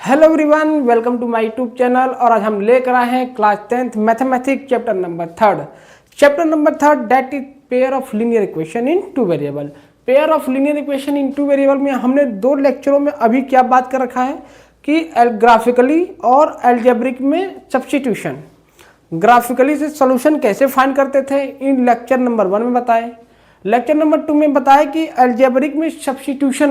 Hello everyone, welcome to my YouTube channel. और आज हम लेकर आए हैं class 10th mathematics chapter number third that is pair of linear equation in two variable. Pair of linear equation in two variable में हमने दो लेक्चरों में अभी क्या बात कर रखा है कि ग्राफिकली और अलजेब्रिक में सब्स्टिट्यूशन, ग्राफिकली से सॉल्यूशन कैसे फाइंड करते थे इन लेक्चर नंबर 1 में बताए। लेक्चर नंबर 2 में बताया कि अलजेब्रिक में सब्स्टिट्यूशन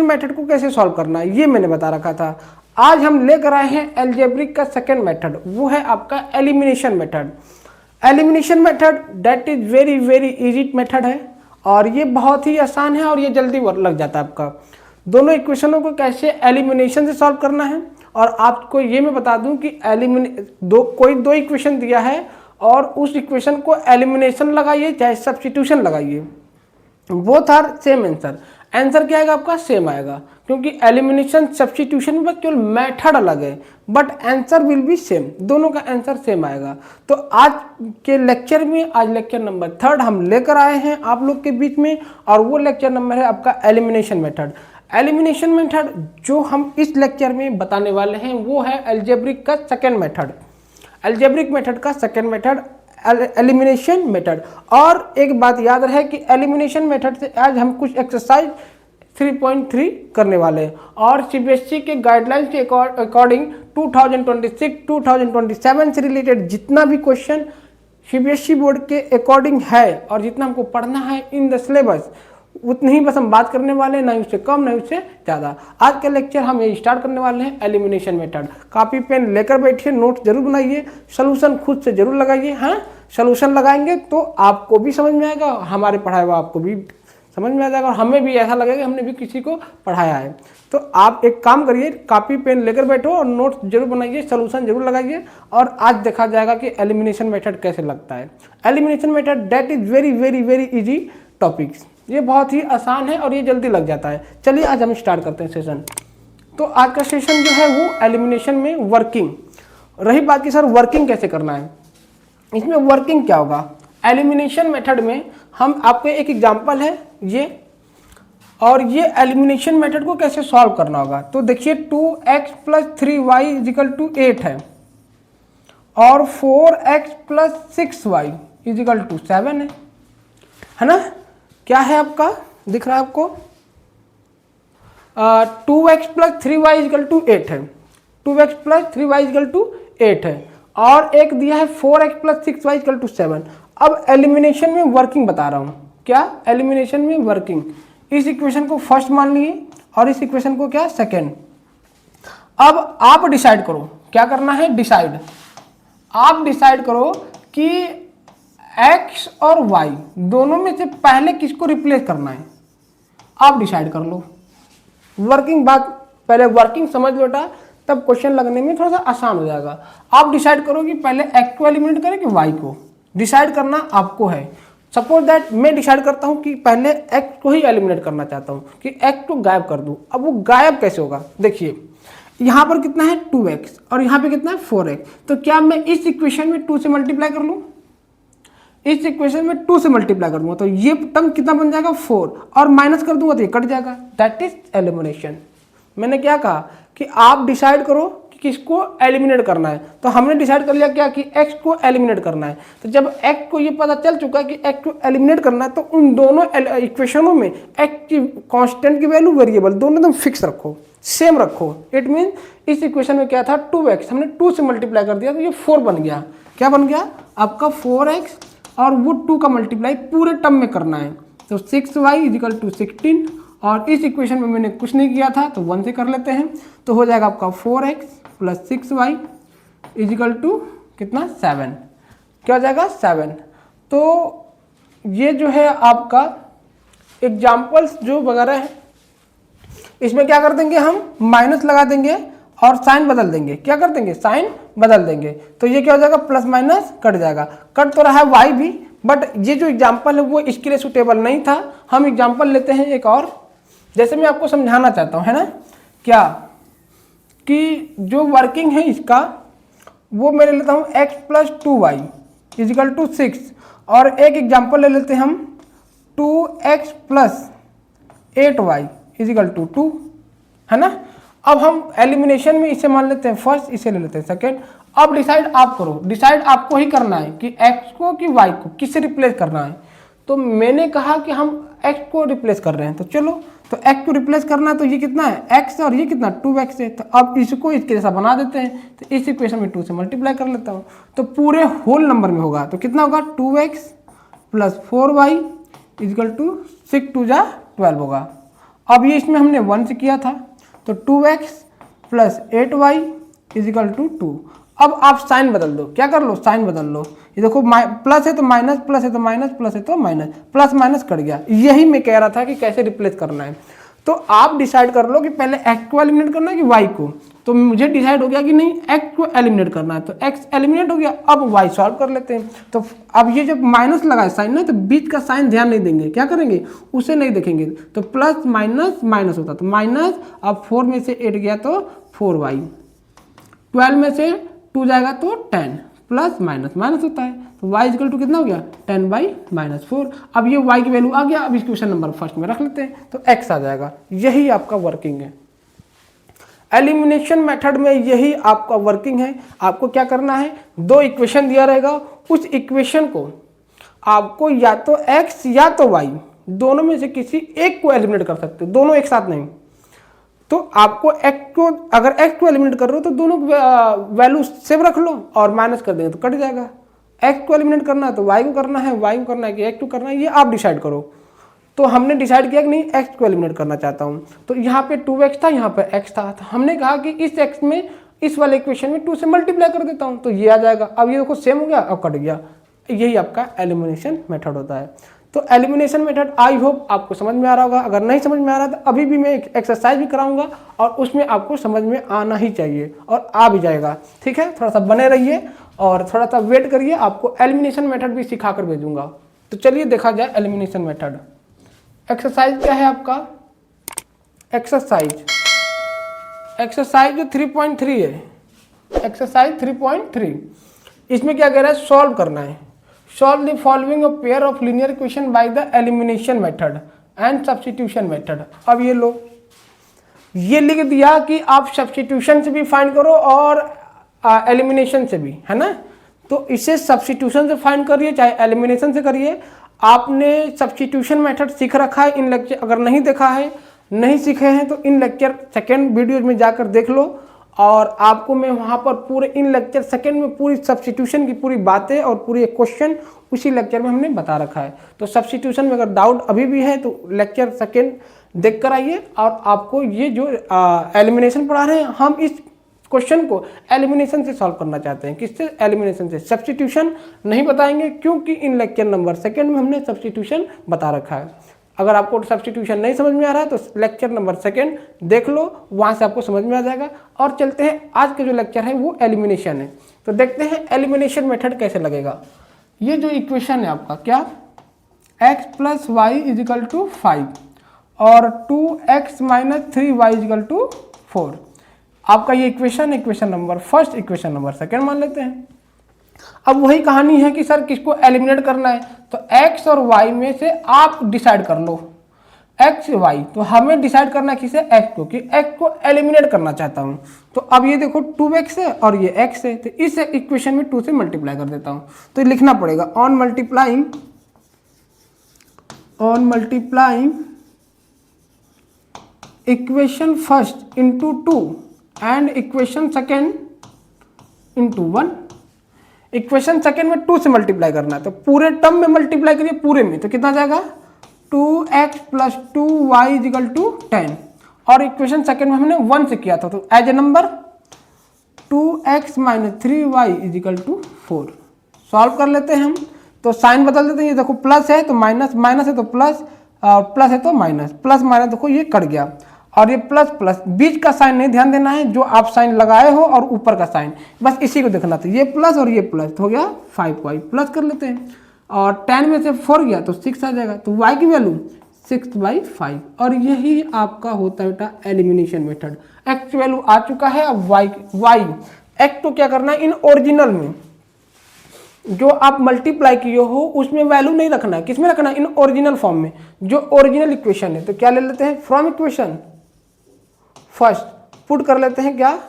मेथड को कैसे सॉल्व करना है, ये मैंने बता रखा था। आज हम लेकर आए हैं अलजेब्रिक का सेकंड मेथड, वो है आपका elimination method. Elimination method that is very very easy method है और ये बहुत ही आसान है और ये जल्दी लग जाता है आपका। दोनों इक्वेशनों को कैसे एलिमिनेशन से सॉल्व करना है, और आपको ये मैं बता दूं कि कोई दो इक्वेशन दिया है और उस इक्वेशन को एलिमिनेशन लगाइए चाहे सब्स्टिट्यूशन लगाइए, बोथ आर सेम आंसर क्या आएगा आपका, सेम आएगा। क्योंकि एलिमिनेशन सब्स्टिट्यूशन में केवल मेथड अलग है but answer will be same, दोनों का आंसर सेम आएगा। तो आज के लेक्चर में, आज लेक्चर नंबर 3 हम लेकर आए हैं आप लोग के बीच में, और वो लेक्चर नंबर है आपका एलिमिनेशन मेथड। एलिमिनेशन मेथड जो हम इस लेक्चर में बताने वाले हैं वो है अलजेब्रिक का सेकेंड मेथड, अलजेब्रिक मेथड का सेकेंड मेथड एलिमिनेशन मेथड। और एक बात याद रहे कि एलिमिनेशन मेथड से आज हम कुछ एक्सरसाइज 3.3 करने वाले हैं, और सीबीएसई के गाइडलाइंस के अकॉर्डिंग 2026-2027 से रिलेटेड जितना भी क्वेश्चन सीबीएसई बोर्ड के अकॉर्डिंग है और जितना हमको पढ़ना है इन द सिलेबस, उतनी ही बस हम बात करने वाले हैं, ना उससे कम ना उससे ज़्यादा। आज का लेक्चर हम ये स्टार्ट करने वाले हैं एलिमिनेशन मेथड। कॉपी पेन लेकर बैठिए, नोट जरूर बनाइए, सोल्यूशन खुद से जरूर लगाइए। हाँ, सोल्यूशन लगाएंगे तो आपको भी समझ में आएगा, हमारे पढ़ाया हुआ आपको भी समझ में आ जाएगा, और हमें भी ऐसा लगेगा हमने भी किसी को पढ़ाया है। तो आप एक काम करिए, कॉपी पेन लेकर बैठो और नोट जरूर बनाइए, सोल्यूशन जरूर लगाइए, और आज देखा जाएगा कि एलिमिनेशन मेथड कैसे लगता है। Elimination method that is very very very easy topics, ये बहुत ही आसान है और ये जल्दी लग जाता है। चलिए आज हम स्टार्ट करते हैं सेशन। तो आज का सेशन जो है वो एलिमिनेशन में वर्किंग। रही बात की सर वर्किंग कैसे करना है, इसमें वर्किंग क्या होगा। एलिमिनेशन मेथड में हम आपको एक एग्जांपल है ये, और ये एलिमिनेशन मेथड को कैसे सॉल्व करना होगा। तो देखिए 2x + 3y = 8 है और 4x + 6y = 7 है ना। क्या है आपका, दिख रहा है आपको, 2x + 3y = 8 है, 2x + 3y = 8 है, और एक दिया है 4x + 6y = 7। अब एलिमिनेशन में वर्किंग बता रहा हूं, क्या एलिमिनेशन में वर्किंग। इस इक्वेशन को फर्स्ट मान लिए और इस इक्वेशन को क्या सेकेंड। अब आप डिसाइड करो क्या करना है, आप डिसाइड करो कि x और y दोनों में से पहले किसको रिप्लेस करना है, आप डिसाइड कर लो। वर्किंग बात पहले वर्किंग समझ लो बेटा, तब क्वेश्चन लगने में थोड़ा सा आसान हो जाएगा। आप डिसाइड करो कि पहले x को एलिमिनेट करें कि y को, डिसाइड करना आपको है। सपोज दैट मैं डिसाइड करता हूं कि पहले x को ही एलिमिनेट करना चाहता हूं कि x को गायब कर दूं। अब वो गायब कैसे होगा, देखिए यहां पर कितना है 2x और यहां पे कितना है 4x, तो क्या मैं इस इक्वेशन में 2 से मल्टीप्लाई कर लूं, इस इक्वेशन में 2 से मल्टीप्लाई कर दूंगा तो ये टर्म कितना बन जाएगा 4, और माइनस कर दूंगा तो ये कट जाएगा, दैट इज एलिमिनेशन। मैंने क्या कहा कि आप डिसाइड करो कि किसको एलिमिनेट करना है, तो हमने डिसाइड कर लिया क्या कि x को एलिमिनेट करना है। तो जब x को ये पता चल चुका कि x को एलिमिनेट करना है तो उन दोनों इक्वेशनों में x की कांस्टेंट की वैल्यू वेरिएबल दोनों एकदम फिक्स रखो, सेम रखो। इट मीन इस इक्वेशन में क्या था 2x, हमने 2 से मल्टीप्लाई कर दिया तो ये 4 बन गया। क्या बन गया आपका 4x, और वो 2 का मल्टीप्लाई पूरे टर्म में करना है, तो 6y = 16, और इस इक्वेशन में मैंने कुछ नहीं किया था तो 1 से कर लेते हैं, तो हो जाएगा आपका 4x + 6y = कितना 7, क्या हो जाएगा 7। तो ये जो है आपका एग्जाम्पल्स जो वगैरह है, इसमें क्या कर देंगे हम माइनस लगा देंगे और साइन बदल देंगे, क्या कर देंगे साइन बदल देंगे, तो ये क्या हो जाएगा प्लस माइनस कट जाएगा। कट तो रहा है y भी, बट ये जो एग्जाम्पल है वो इसके लिए सुटेबल नहीं था। हम एग्जाम्पल लेते हैं एक और, जैसे मैं आपको समझाना चाहता हूँ, है ना, क्या कि जो वर्किंग है इसका वो मैं ले लेता हूँ x + 2y = 6, और एक एग्जाम्पल ले लेते हैं हम 2x + 8y = 2, है ना। अब हम एलिमिनेशन में इसे मान लेते हैं फर्स्ट, इसे ले लेते हैं सेकेंड। अब डिसाइड आप करो, डिसाइड आपको ही करना है कि x को कि y को किससे रिप्लेस करना है। तो मैंने कहा कि हम x को रिप्लेस कर रहे हैं, तो चलो, तो x को रिप्लेस करना है, तो ये कितना है x और ये कितना 2x है। तो अब इसको इसके जैसा बना देते हैं, तो इस इक्वेशन में 2 से मल्टीप्लाई कर लेता हूँ, तो पूरे होल नंबर में होगा, तो कितना होगा 2x plus 4y equal to 6 2 जा 12 होगा। अब ये इसमें हमने 1 से किया था, तो 2x plus 8y is equal to 2। अब आप साइन बदल दो, क्या कर लो, साइन बदल लो। ये देखो प्लस है तो माइनस, प्लस है तो माइनस, प्लस है तो माइनस, प्लस माइनस कट गया। यही मैं कह रहा था कि कैसे रिप्लेस करना है। तो आप डिसाइड कर लो कि पहले x को एलिमिनेट करना है कि y को। तो मुझे डिसाइड हो गया कि नहीं x को एलिमिनेट करना है, तो x एलिमिनेट हो गया। अब y सॉल्व कर लेते हैं। तो अब ये जब माइनस लगा है साइन ना, तो बीच का साइन ध्यान नहीं देंगे, क्या करेंगे, उसे नहीं देखेंगे। तो प्लस माइनस माइनस होता, तो माइनस, अब 4 में से 8 गया तो 4y, 12 में से 2 जाएगा तो 10, प्लस माइनस माइनस होता है, तो y इक्वल टू कितना हो गया 10/-4। अब ये y की वैल्यू आ गया। अब इस क्वेश्चन नंबर फर्स्ट में रख लेते हैं, तो x आ जाएगा। यही आपका वर्किंग है एलिमिनेशन मेथड में, यही आपका वर्किंग है। आपको क्या करना है, 2 इक्वेशन दिया रहेगा, उस इक्वेशन को आपको या तो x या तो y दोनों में से किसी एक को एलिमिनेट कर सकते हो, दोनों एक साथ नहीं। तो आपको x को, अगर x को एलिमिनेट कर रहे हो तो दोनों वैल्यू सेम रख लो और माइनस कर देंगे तो कट जाएगा। x को एलिमिनेट करना है तो y को करना है, y को करना है कि x को करना है, ये आप डिसाइड करो। तो हमने डिसाइड किया कि नहीं x को एलिमिनेट करना चाहता हूँ, तो यहाँ पे 2x था, यहाँ पे x था, तो हमने कहा कि इस x में, इस वाले इक्वेशन में 2 से मल्टीप्लाई कर देता हूँ, तो ये आ जाएगा। अब ये देखो सेम हो गया, अब कट गया। यही आपका एलिमिनेशन मेथड होता है। तो एलिमिनेशन मेथड आई होप आपको समझ में आ रहा होगा। अगर नहीं समझ में आ रहा तो अभी भी मैं एक एक्सरसाइज भी कराऊंगा और उसमें आपको समझ में आना ही चाहिए और आ भी जाएगा। ठीक है, थोड़ा सा बने रहिए और थोड़ा सा वेट करिए, आपको एलिमिनेशन मेथड भी सिखा कर भेजूंगा। तो चलिए देखा जाए एलिमिनेशन मेथड। एक्सरसाइज क्या है आपका, एक्सरसाइज 3.3 है, एक्सरसाइज 3.3। इसमें क्या कह रहा है, सॉल्व करना है। Solve the following a pair of linear equation by the elimination method and substitution method। अब ये लो, ये लिख दिया कि आप सब्स्टिट्यूशन से भी फाइंड करो और एलिमिनेशन से भी, है ना। तो इसे सब्स्टिट्यूशन से फाइंड करिए चाहे एलिमिनेशन से करिए। आपने सब्स्टिट्यूशन मेथड सीख रखा है इन लेक्चर, अगर नहीं देखा है, नहीं सीखे हैं तो इन लेक्चर सेकेंड वीडियोज में जाकर देख लो। और आपको मैं वहाँ पर पूरे इन लेक्चर सेकेंड में पूरी सब्स्टिट्यूशन की पूरी बातें और पूरी क्वेश्चन उसी लेक्चर में हमने बता रखा है। तो सब्स्टिट्यूशन में अगर डाउट अभी भी है तो लेक्चर सेकेंड देख कर आइए। और आपको ये जो एलिमिनेशन पढ़ा रहे हैं, हम इस क्वेश्चन को एलिमिनेशन से सॉल्व करना चाहते हैं। किससे, एलिमिनेशन से। सब्स्टिट्यूशन नहीं बताएंगे क्योंकि इन लेक्चर नंबर सेकेंड में हमने सब्स्टिट्यूशन बता रखा है। अगर आपको सब्स्टिट्यूशन नहीं समझ में आ रहा है तो लेक्चर नंबर सेकेंड देख लो, वहाँ से आपको समझ में आ जाएगा। और चलते हैं, आज के जो लेक्चर है वो एलिमिनेशन है। तो देखते हैं एलिमिनेशन मेथड कैसे लगेगा। ये जो इक्वेशन है आपका, क्या, x plus Y equal to 5 और 2x minus 3y equal to 4। आपका ये equation, equation number first, equation number second मान लेते हैं। अब वही कहानी है कि सर किसको एलिमिनेट करना है, तो x और y में से आप डिसाइड कर लो, x y। तो हमें डिसाइड करना है किसे, x को, कि x को एलिमिनेट करना चाहता हूं। तो अब ये देखो 2x है और ये x है, तो इस इक्वेशन में 2 से मल्टीप्लाई कर देता हूं। तो लिखना पड़ेगा on multiplying equation first into 2 and equation second into 1। Equation second में 2 से मल्टीप्लाई करना है, तो पूरे टर्म में मल्टीप्लाई करिए पूरे में, तो कितना जाएगा 2x plus 2y equal to 10। और इक्वेशन सेकेंड में हमने 1 से किया था, तो as a number 2x minus 3y equal to 4। Solve कर लेते हैं हम, तो साइन बदल देते हैं। ये देखो प्लस है तो माइनस, माइनस है तो प्लस, और प्लस है तो माइनस, प्लस माइनस देखो ये कट गया। और ये प्लस प्लस, बीच का साइन नहीं ध्यान देना है, जो आप साइन लगाए हो और ऊपर का साइन, बस इसी को देखना था। ये प्लस और ये प्लस, तो हो गया 5y प्लस कर लेते हैं। और 10 में से 4 गया तो 6 आ जाएगा, तो y की वैल्यू 6/5। और यही आपका होता है बेटा एलिमिनेशन मेथड। x वैल्यू आ चुका है, अब y x को क्या करना है, इन ओरिजिनल में जो आप मल्टीप्लाई किए हो उसमें वैल्यू नहीं रखना है। किसमें रखना है, इन ओरिजिनल फॉर्म में, जो ओरिजिनल इक्वेशन है। तो क्या ले लेते हैं, फ्रॉम इक्वेशन फर्स्ट, पुट कर लेते हैं क्या,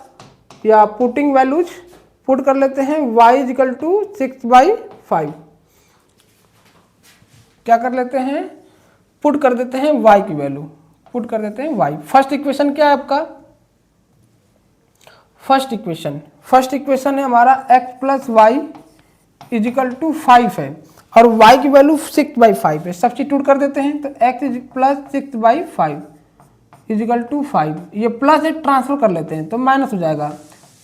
या पुटिंग वैल्यूज पुट कर लेते हैं y इजिकल टू 6/5। क्या कर लेते हैं, पुट कर देते हैं y की वैल्यू, पुट कर देते हैं y। फर्स्ट इक्वेशन क्या है आपका, फर्स्ट इक्वेशन है हमारा x plus Y equal to 5 है और y की वैल्यू 6/5 है। सब्स्टिट्यूट कर देते हैं तो x प्लस 6/5 इजिकल टू 5, ये प्लस एक ट्रांसफर कर लेते हैं तो माइनस हो जाएगा,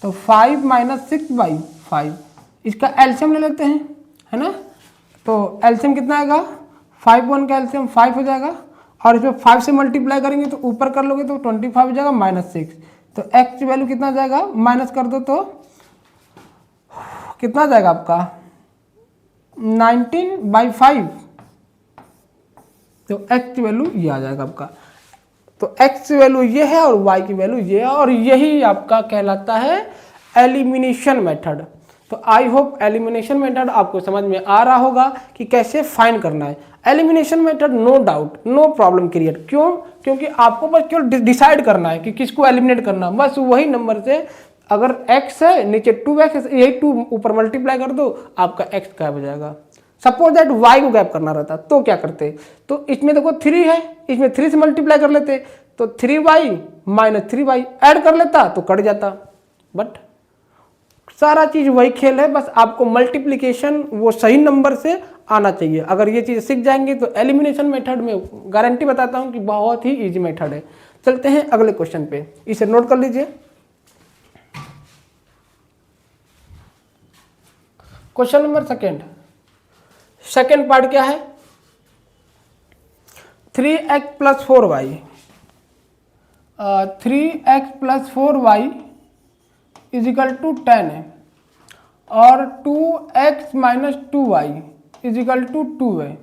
तो 5 माइनस 6/5, इसका एलसीएम ले लेते हैं, है ना। तो एलसीएम कितना आएगा, 5 1 का एलसीएम 5 हो जाएगा और इसमें 5 से मल्टीप्लाई करेंगे तो ऊपर कर लोगे तो 25 हो जाएगा माइनस 6, तो x की वैल्यू कितना जाएगा, माइनस कर दो तो कितना जाएगा आपका 19/5, तो x की वैल्यू ये आ जाएगा आपका। तो x की वैल्यू ये है और y की वैल्यू ये है और यही आपका कहलाता है एलिमिनेशन मेथड। तो आई होप एलिमिनेशन मेथड आपको समझ में आ रहा होगा कि कैसे फाइंड करना है। Elimination method no doubt no problem create, क्यों, क्योंकि आपको बस केवल डिसाइड करना है कि किसको एलिमिनेट करना, बस वही नंबर से अगर x है नीचे 2x है, यही 2 ऊपर मल्टीप्लाई कर दो आपका x गायब हो जाएगा। सपोज दैट y को गायब करना रहता तो क्या करते, तो इसमें देखो 3 है, इसमें 3 से मल्टीप्लाई कर लेते तो 3y माइनस 3y ऐड कर लेता तो कट जाता। बट सारा चीज वही खेल है, बस आपको मल्टीप्लिकेशन वो सही नंबर से आना चाहिए। अगर ये चीज सीख जाएंगे तो एलिमिनेशन मेथड में गारंटी बताता हूं कि बहुत ही इजी मेथड है। चलते हैं अगले क्वेश्चन पे, इसे नोट कर लीजिए। क्वेश्चन नंबर सेकेंड पार्ट क्या है, 3x plus 4y 3x plus 4y equal to 10 है और 2x minus 2y equal to 2 है।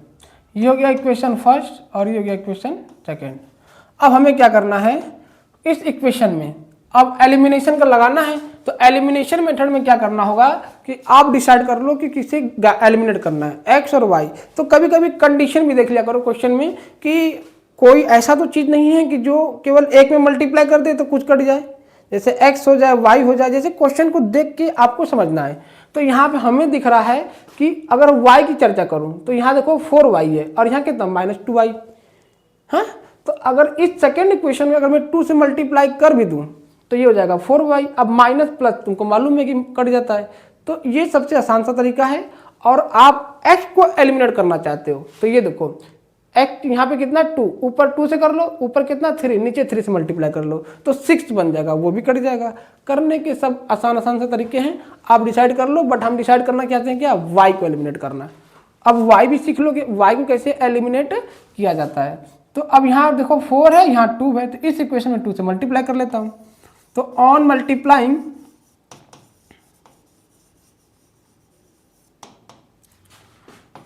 ये हो गया इक्वेशन फर्स्ट और ये हो गया इक्वेशन सेकेंड। अब हमें क्या करना है इस इक्वेशन में, अब एलिमिनेशन का लगाना है। तो एलिमिनेशन मेथड में क्या करना होगा कि आप डिसाइड कर लो कि किसे एलिमिनेट करना है, x और y। तो कभी कभी कंडीशन भी देख लिया करो क्वेश्चन में कि कोई ऐसा तो चीज़ नहीं है कि जो केवल एक में मल्टीप्लाई कर दे तो कुछ कट जाए, जैसे x हो जाए y हो जाए, जैसे क्वेश्चन को देख के आपको समझना है। तो यहाँ पे हमें दिख रहा है कि अगर y की चर्चा करूँ तो यहाँ देखो 4y है और यहाँ कितना माइनस 2y। हाँ, तो अगर इस सेकेंड इक्वेशन में अगर मैं 2 से मल्टीप्लाई कर भी दूँ तो ये हो जाएगा 4y। अब माइनस प्लस तुमको मालूम है कि कट जाता है, तो ये सबसे आसान सा तरीका है। और आप x को एलिमिनेट करना चाहते हो तो ये देखो x यहाँ पे कितना 2, ऊपर 2 से कर लो, ऊपर कितना 3, नीचे 3 से मल्टीप्लाई कर लो तो 6 बन जाएगा, वो भी कट जाएगा। करने के सब आसान से तरीके हैं, आप डिसाइड कर लो। बट हम डिसाइड करना चाहते हैं क्या, y को एलिमिनेट करना। अब y भी सीख लो कि y को कैसे एलिमिनेट किया जाता है। तो अब यहाँ देखो 4 है, यहाँ 2 है, तो इस इक्वेशन में 2 से मल्टीप्लाई कर लेता हूँ। तो on multiplying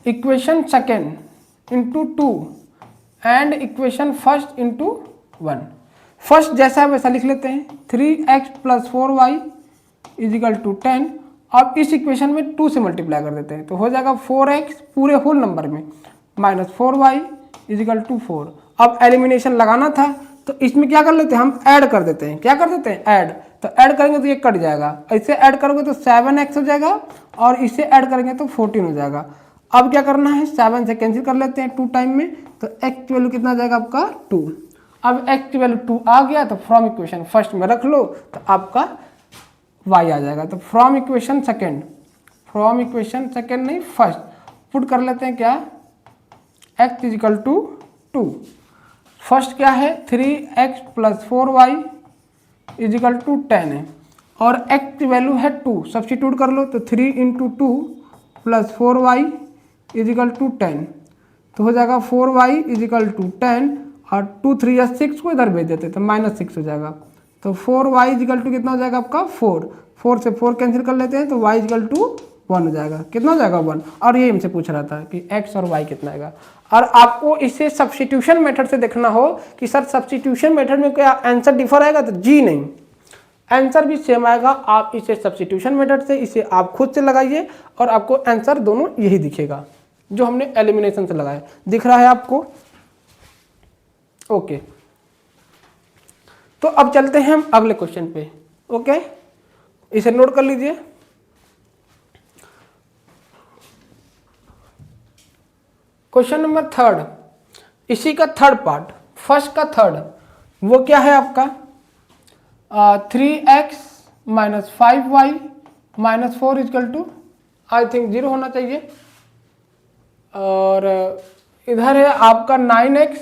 equation second into 2 and equation first into 1, first जैसा है वैसा लिख लेते हैं। 3x plus 4y equal to 10। अब इस इक्वेशन में 2 से मल्टीप्लाई कर देते हैं तो हो जाएगा 4x पूरे होल नंबर में माइनस 4y इजिकल टू 4। अब एलिमिनेशन लगाना था तो इसमें क्या कर लेते हैं, हम ऐड कर देते हैं। क्या कर देते हैं, ऐड। तो ऐड करेंगे तो ये कट जाएगा, इसे ऐड करोगे तो 7x हो जाएगा और इसे ऐड करेंगे तो 14 हो जाएगा। अब क्या करना है, 7 से कैंसिल कर लेते हैं 2 टाइम में, तो x की वैल्यू कितना आ जाएगा आपका 2। अब x की वैल्यू 2 आ गया तो फ्रॉम इक्वेशन फर्स्ट में रख लो तो आपका y आ जाएगा। तो फ्रॉम इक्वेशन सेकेंड नहीं फर्स्ट पुट कर लेते हैं क्या, x इजिकल टू 2। फर्स्ट क्या है 3x plus 4y equal to 10 है और x की वैल्यू है 2, सब्स्टिट्यूट कर लो तो 3 into 2 plus 4y equal to 10, तो हो जाएगा 4y इजिकल टू 10 और 2 3 या 6 को इधर भेज देते तो माइनस 6 हो जाएगा। तो 4y इजिकल टू कितना हो जाएगा आपका 4 से 4 कैंसिल कर लेते हैं तो y इजिकल टू 1 हो जाएगा। कितना हो जाएगा 1। और ये हमसे पूछ रहा था कि x और y कितना आएगा। और आपको इसे सब्स्टिट्यूशन मेथड से देखना हो कि सर सब्स्टिट्यूशन मेथड में क्या आंसर डिफर आएगा, तो जी नहीं, आंसर भी सेम आएगा। आप इसे सब्स्टिट्यूशन मेथड से इसे आप खुद से लगाइए और आपको आंसर दोनों यही दिखेगा जो हमने एलिमिनेशन से लगाया। दिख रहा है आपको, ओके। तो तो अब चलते हैं हम अगले क्वेश्चन पे। ओके, इसे नोट कर लीजिए। क्वेश्चन नंबर 3, इसी का थर्ड पार्ट, फर्स्ट का थर्ड, वो क्या है आपका 3x minus 5y minus 4 equal to, I think 0 होना चाहिए, और इधर है आपका 9x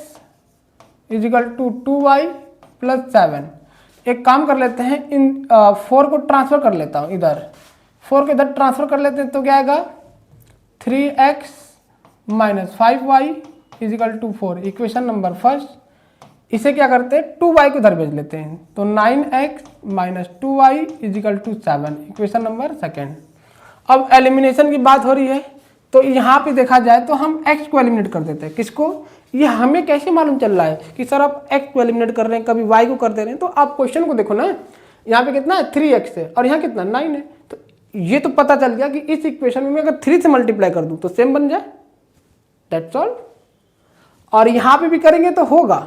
is equal to 2y plus 7। एक काम कर लेते हैं, इन 4 को ट्रांसफर कर लेता हूँ, इधर 4 को इधर ट्रांसफर कर लेते हैं, तो क्या आएगा 3x minus 5y equal to 4, equation number first. इसे क्या करते हैं 2y को इधर भेज लेते हैं, तो 9x minus 2y equal to 7, equation number second. अब एलिमिनेशन की बात हो रही है, तो यहाँ पे देखा जाए तो हम x को एलिमिनेट कर देते हैं। किसको? ये हमें कैसे मालूम चल रहा है कि सर आप x को एलिमिनेट कर रहे हैं, कभी y को कर दे रहे हैं? तो आप क्वेश्चन को देखो ना, यहाँ पे कितना है 3x है और यहाँ कितना 9 है, तो ये तो पता चल गया कि इस इक्वेशन में अगर 3 से मल्टीप्लाई कर दूं तो सेम बन जाए, दैट्स ऑल। और यहाँ पे भी करेंगे तो होगा,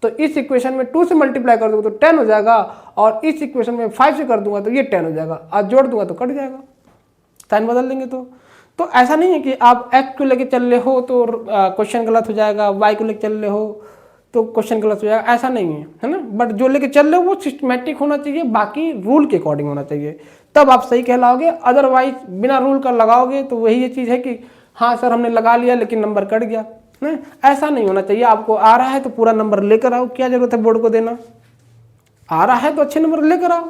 तो इस इक्वेशन में 2 से मल्टीप्लाई कर दूंगा तो 10 हो जाएगा, और इस इक्वेशन में 5 से कर दूंगा तो ये 10 हो जाएगा, और जोड़ दूंगा तो कट जाएगा, साइन बदल देंगे। तो ऐसा नहीं है कि आप x को लेके चल रहे हो तो क्वेश्चन गलत हो जाएगा, y को लेके चल रहे हो तो क्वेश्चन गलत हो जाएगा, ऐसा नहीं है ना। बट जो लेके चल रहे हो वो सिस्टमेटिक होना चाहिए, बाकी रूल के अकॉर्डिंग होना चाहिए, तब आप सही कहलाओगे। अदरवाइज बिना रूल का लगाओगे तो वही ये चीज़ है कि हाँ सर हमने लगा लिया लेकिन नंबर कट गया, ना, ऐसा नहीं होना चाहिए। आपको आ रहा है तो पूरा नंबर लेकर आओ, क्या जरूरत है बोर्ड को देना। आ रहा है तो अच्छे नंबर लेकर आओ,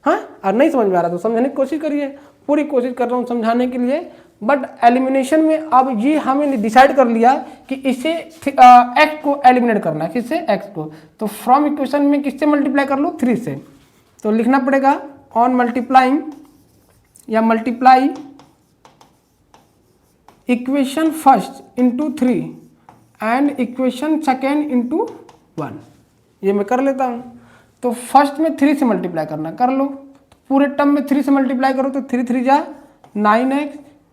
हाँ, और नहीं समझ में आ रहा तो समझने की कोशिश करिए। पूरी कोशिश कर रहा हूँ समझाने के लिए, बट एलिमिनेशन में अब ये हमें डिसाइड कर लिया कि इसे x को एलिमिनेट करना है। किससे? x को। तो फ्रॉम इक्वेशन में किससे मल्टीप्लाई कर लो? 3 से। तो लिखना पड़ेगा ऑन मल्टीप्लाइंग या multiply equation first into 3 and equation second into 1। ये मैं कर लेता हूँ। तो फर्स्ट में 3 से मल्टीप्लाई करना, कर लो। पूरे टर्म में 3 से मल्टीप्लाई करो तो 3 3 जा 9x,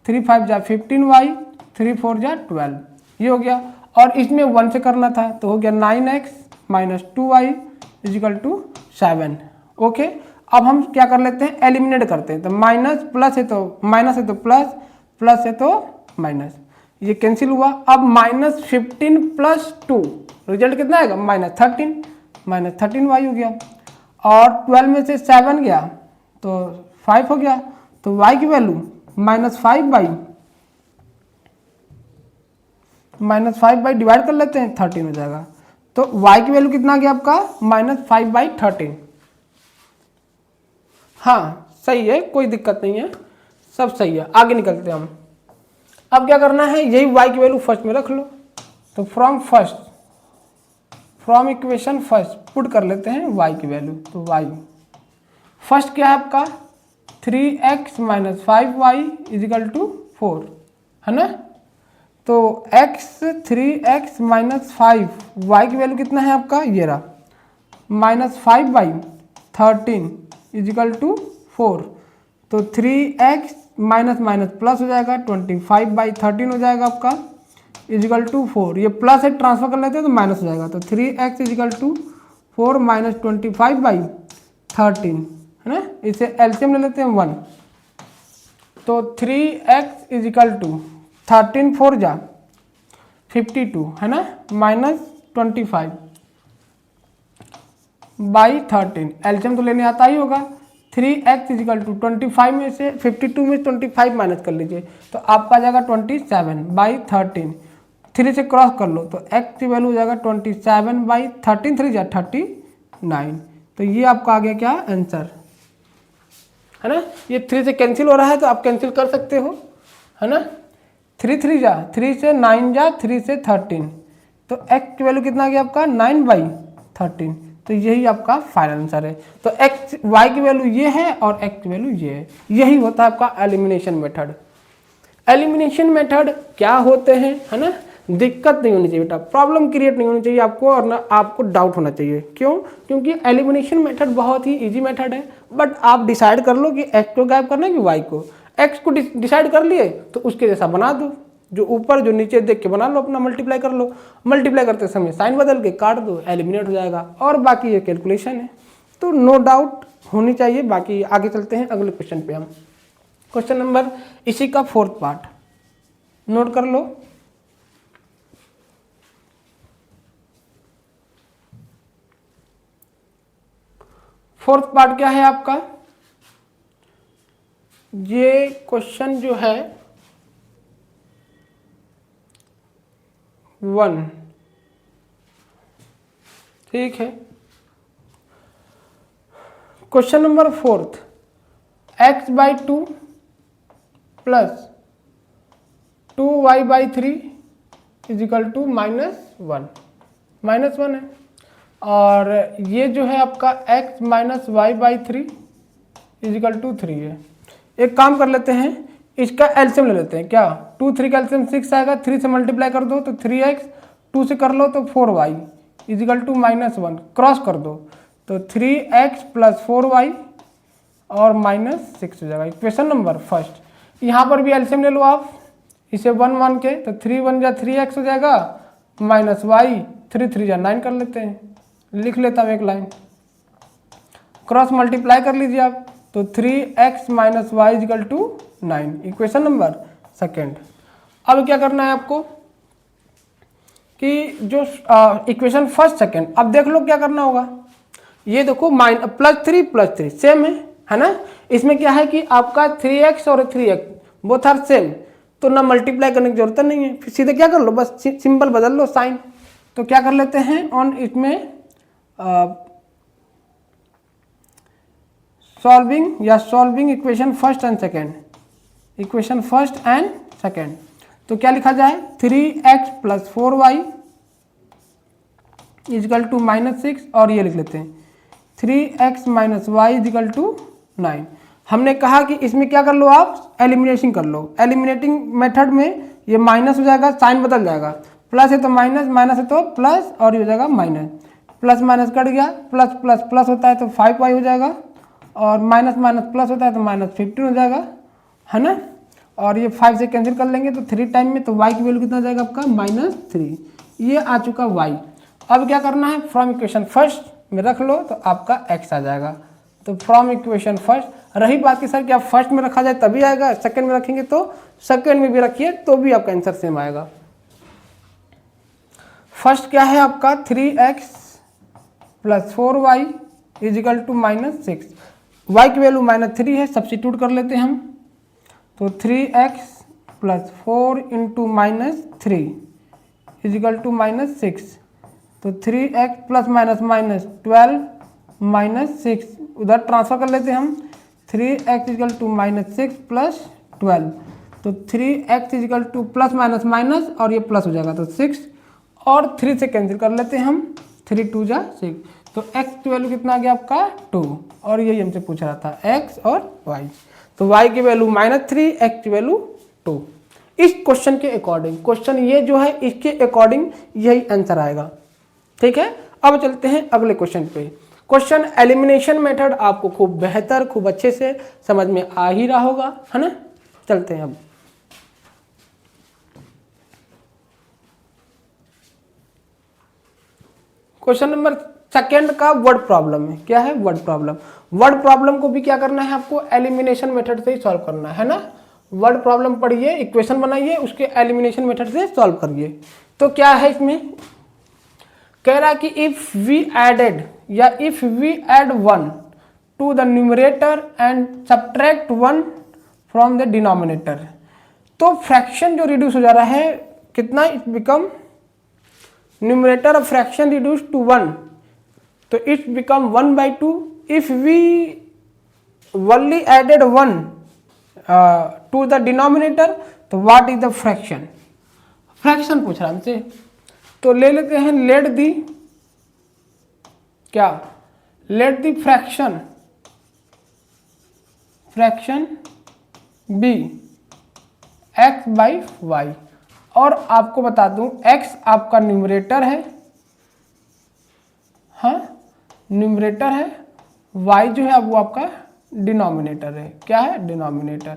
3 5 जा 15y, 3 4 जा 12, ये हो गया। और इसमें 1 से करना था तो हो गया 9x minus 2y equal to 7। Okay, अब हम क्या कर लेते हैं, एलिमिनेट करते हैं। तो माइनस प्लस है तो माइनस है तो प्लस, प्लस है तो माइनस, ये कैंसिल हुआ। अब माइनस 15 प्लस 2 रिजल्ट कितना आएगा? माइनस 13, माइनस 13y हो गया। और 12 में से 7 गया तो 5 हो गया, तो y की वैल्यू माइनस 5 बाई डिवाइड कर लेते हैं, 13 हो जाएगा। तो y की वैल्यू कितना गया आपका? माइनस 5/13। हाँ सही है, कोई दिक्कत नहीं है, सब सही है। आगे निकलते हैं हम। अब क्या करना है, यही y की वैल्यू फर्स्ट में रख लो। तो फ्रॉम इक्वेशन फर्स्ट पुट कर लेते हैं y की वैल्यू। तो y फर्स्ट क्या है आपका 3x minus 5y equal to 4, है ना। तो x 3x माइनस 5, y की वैल्यू कितना है आपका? ये रहा माइनस 5/13 इजिकल टू 4। तो 3x माइनस माइनस प्लस हो जाएगा, 25/13 हो जाएगा आपका इजिकल टू 4। ये प्लस है ट्रांसफर कर लेते हैं तो माइनस हो जाएगा। तो 3x इजिकल टू 4 माइनस 25/13, है ना। इसे एलसीएम ले लेते हैं 1। तो 3x इजिकल टू 13 4 जा 52, है ना, माइनस 25/13। एलसीएम तो लेने आता ही होगा। 3x इजिकल टू 25 में से 52 में 25 माइनस कर लीजिए तो आपका आ जाएगा 27/13। 3 से क्रॉस कर लो तो x की वैल्यू हो जाएगा 27/13, 3 जा 39। तो ये आपका आ गया क्या आंसर, है ना। ये 3 से कैंसिल हो रहा है तो आप कैंसिल कर सकते हो, है ना। 3 3 जा 3 से 9 जा 3 से 13, तो x की वैल्यू कितना आ गया आपका 9/13। तो यही आपका फाइनल आंसर है। तो x y की वैल्यू ये है और x की वैल्यू ये है। यही होता है आपका एलिमिनेशन मेथड। एलिमिनेशन मेथड क्या होते हैं, है ना। दिक्कत नहीं होनी चाहिए बेटा, प्रॉब्लम क्रिएट नहीं होनी चाहिए आपको, और ना आपको डाउट होना चाहिए। क्यों? क्योंकि एलिमिनेशन मेथड बहुत ही इजी मेथड है। बट आप डिसाइड कर लो कि x को गायब करना है कि y को। x को डिसाइड कर लिए तो उसके जैसा बना दो, जो ऊपर जो नीचे देख के बना लो, अपना मल्टीप्लाई कर लो, मल्टीप्लाई करते समय साइन बदल के काट दो, एलिमिनेट हो जाएगा। और बाकी ये कैलकुलेशन है, तो नो डाउट होनी चाहिए। बाकी आगे चलते हैं अगले क्वेश्चन पे हम। क्वेश्चन नंबर इसी का 4th पार्ट नोट कर लो। फोर्थ पार्ट क्या है आपका, ये क्वेश्चन जो है 1, ठीक है। Question number 4th, x/2 plus 2y/3 equal to -1 है। और ये जो है आपका x - y/3 इजिकल टू 3 है। एक काम कर लेते हैं, इसका एलसीएम ले लेते हैं क्या। 2 3 का एलसीएम 6 आएगा, 3 से मल्टीप्लाई कर दो तो 3x, 2 से कर लो तो 4y इजिकल टू -1, क्रॉस कर दो तो 3x + 4y और -6 हो जाएगा। Equation number first. यहाँ पर भी एलसीएम ले लो आप, इसे 1 मान के, तो 3 1 जा 3x हो जाएगा, -y 3 3 जा 9 कर लेते हैं, लिख लेता हूँ एक लाइन, क्रॉस मल्टीप्लाई कर लीजिए आप, तो 3x - y equal to 9, equation number second. अब क्या करना है आपको कि जो इक्वेशन फर्स्ट सेकेंड, अब देख लो क्या करना होगा। ये देखो +3 सेम है ना। इसमें क्या है कि आपका 3x और 3x बोथ आर सेम, तो ना मल्टीप्लाई करने की जरूरत नहीं है, फिर सीधे क्या कर लो, बस सिंपल बदल लो साइन। तो क्या कर लेते हैं ऑन इसमें solving equation first and second. तो क्या लिखा जाए, 3x + 4y इजिकल टू -6, और ये लिख लेते हैं 3x - y इजिकल टू 9। हमने कहा कि इसमें क्या कर लो आप, एलिमिनेशन कर लो। एलिमिनेटिंग मेथड में ये माइनस हो जाएगा, साइन बदल जाएगा, प्लस है तो माइनस, माइनस है तो प्लस, और ये हो जाएगा माइनस, प्लस माइनस कट गया, प्लस प्लस प्लस होता है तो 5y हो जाएगा, और माइनस माइनस प्लस होता है तो -15 हो जाएगा, है ना। और ये 5 से कैंसिल कर लेंगे तो 3 टाइम में, तो y की वैल्यू कितना आ जाएगा आपका -3। ये आ चुका y। अब क्या करना है, फ्रॉम इक्वेशन फर्स्ट में रख लो तो आपका x आ जाएगा। तो फ्रॉम इक्वेशन फर्स्ट, रही बात कि सर क्या फर्स्ट में रखा जाए तभी आएगा, सेकंड में रखेंगे तो सेकंड में भी रखिए तो भी आपका आंसर सेम आएगा। फर्स्ट क्या है आपका, 3x + 4y equal to -6, y की वैल्यू -3 है, सब्स्टिट्यूट कर लेते हैं हम। तो 3x + 4 × -3 इजिकल टू -6, तो 3x ± -12 -6 उधर ट्रांसफर कर लेते हैं हम, 3x इजिकल टू -6 + 12, तो 3x equal to plus minus minus, और ये प्लस हो जाएगा तो 6, और 3 से कैंसिल कर लेते हैं हम, 3 2 जा 6, तो x की वैल्यू कितना आ गया आपका 2, और यही हमसे पूछ रहा था x और y। तो y की वैल्यू -3, x की वैल्यू 2। इस क्वेश्चन के अकॉर्डिंग, क्वेश्चन ये जो है इसके अकॉर्डिंग यही आंसर आएगा, ठीक है। अब चलते हैं अगले क्वेश्चन पे। क्वेश्चन एलिमिनेशन मेथड आपको खूब बेहतर, खूब अच्छे से समझ में आ ही रहा होगा, है ना। चलते हैं अब क्वेश्चन नंबर सेकेंड का वर्ड प्रॉब्लम है। क्या है, वर्ड प्रॉब्लम। वर्ड प्रॉब्लम को भी क्या करना है आपको, एलिमिनेशन मेथड से ही सॉल्व करना है ना। वर्ड प्रॉब्लम पढ़िए, इक्वेशन बनाइए, उसके एलिमिनेशन मेथड से सॉल्व करिए। तो क्या है इसमें, कह रहा है कि इफ वी एडेड या if we add 1 to the numerator and subtract 1 from the denominator, तो फ्रैक्शन जो रिड्यूस हो जा रहा है कितना, it become numerator of fraction reduce to 1, तो it become 1/2। If we only added 1 to the denominator, तो what is the fraction. Fraction पूछ रहा हमसे, तो ले लेते हैं लेट दी, क्या, let the fraction B x/y। और आपको बता दूं x आपका न्यूमरेटर है, हाँ न्यूमरेटर है, y जो है वो आपका डिनोमिनेटर है। क्या है, डिनोमिनेटर।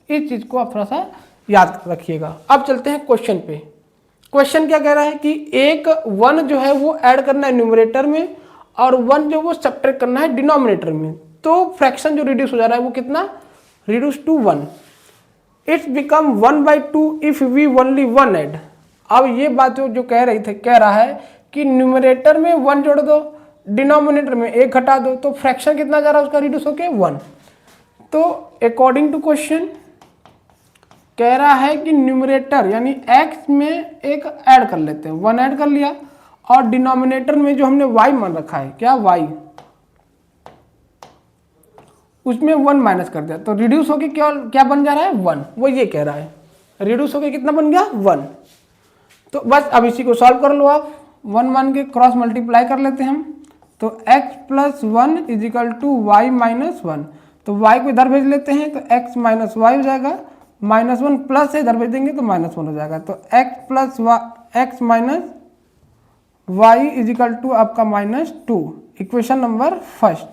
इस चीज को आप थोड़ा सा याद रखिएगा। अब चलते हैं क्वेश्चन पे। क्वेश्चन क्या कह रहा है कि एक 1 जो है वो ऐड करना है न्यूमरेटर में और 1 जो वो सब्ट्रैक्ट करना है डिनोमिनेटर में। तो फ्रैक्शन जो रिड्यूस हो जा रहा है वो कितना, reduce to 1। It's become 1/2 if we only 1 add. अब ये बात जो कह रहा है कि न्यूमरेटर में 1 जोड़ दो, डिनोमिनेटर में 1 घटा दो, तो फ्रैक्शन कितना जा रहा है उसका रिड्यूस होके 1। तो अकॉर्डिंग टू क्वेश्चन कह रहा है कि न्यूमरेटर यानी x में एक ऐड कर लेते हैं, 1 ऐड कर लिया, और डिनोमिनेटर में जो हमने y मान रखा है, क्या y, उसमें 1 माइनस कर दिया, तो रिड्यूस होके क्या बन जा रहा है 1। वो ये कह रहा है रिड्यूस होके कितना बन गया 1। तो बस अब इसी को सॉल्व कर लो आप, 1 मान के क्रॉस मल्टीप्लाई कर लेते हैं हम। तो x plus 1 is equal to Y minus 1। तो y को इधर भेज लेते हैं तो x माइनस वाई हो जाएगा, -1 प्लस है इधर भेज देंगे तो -1 हो जाएगा। तो x plus x minus Y is equal to आपका -2, इक्वेशन नंबर फर्स्ट।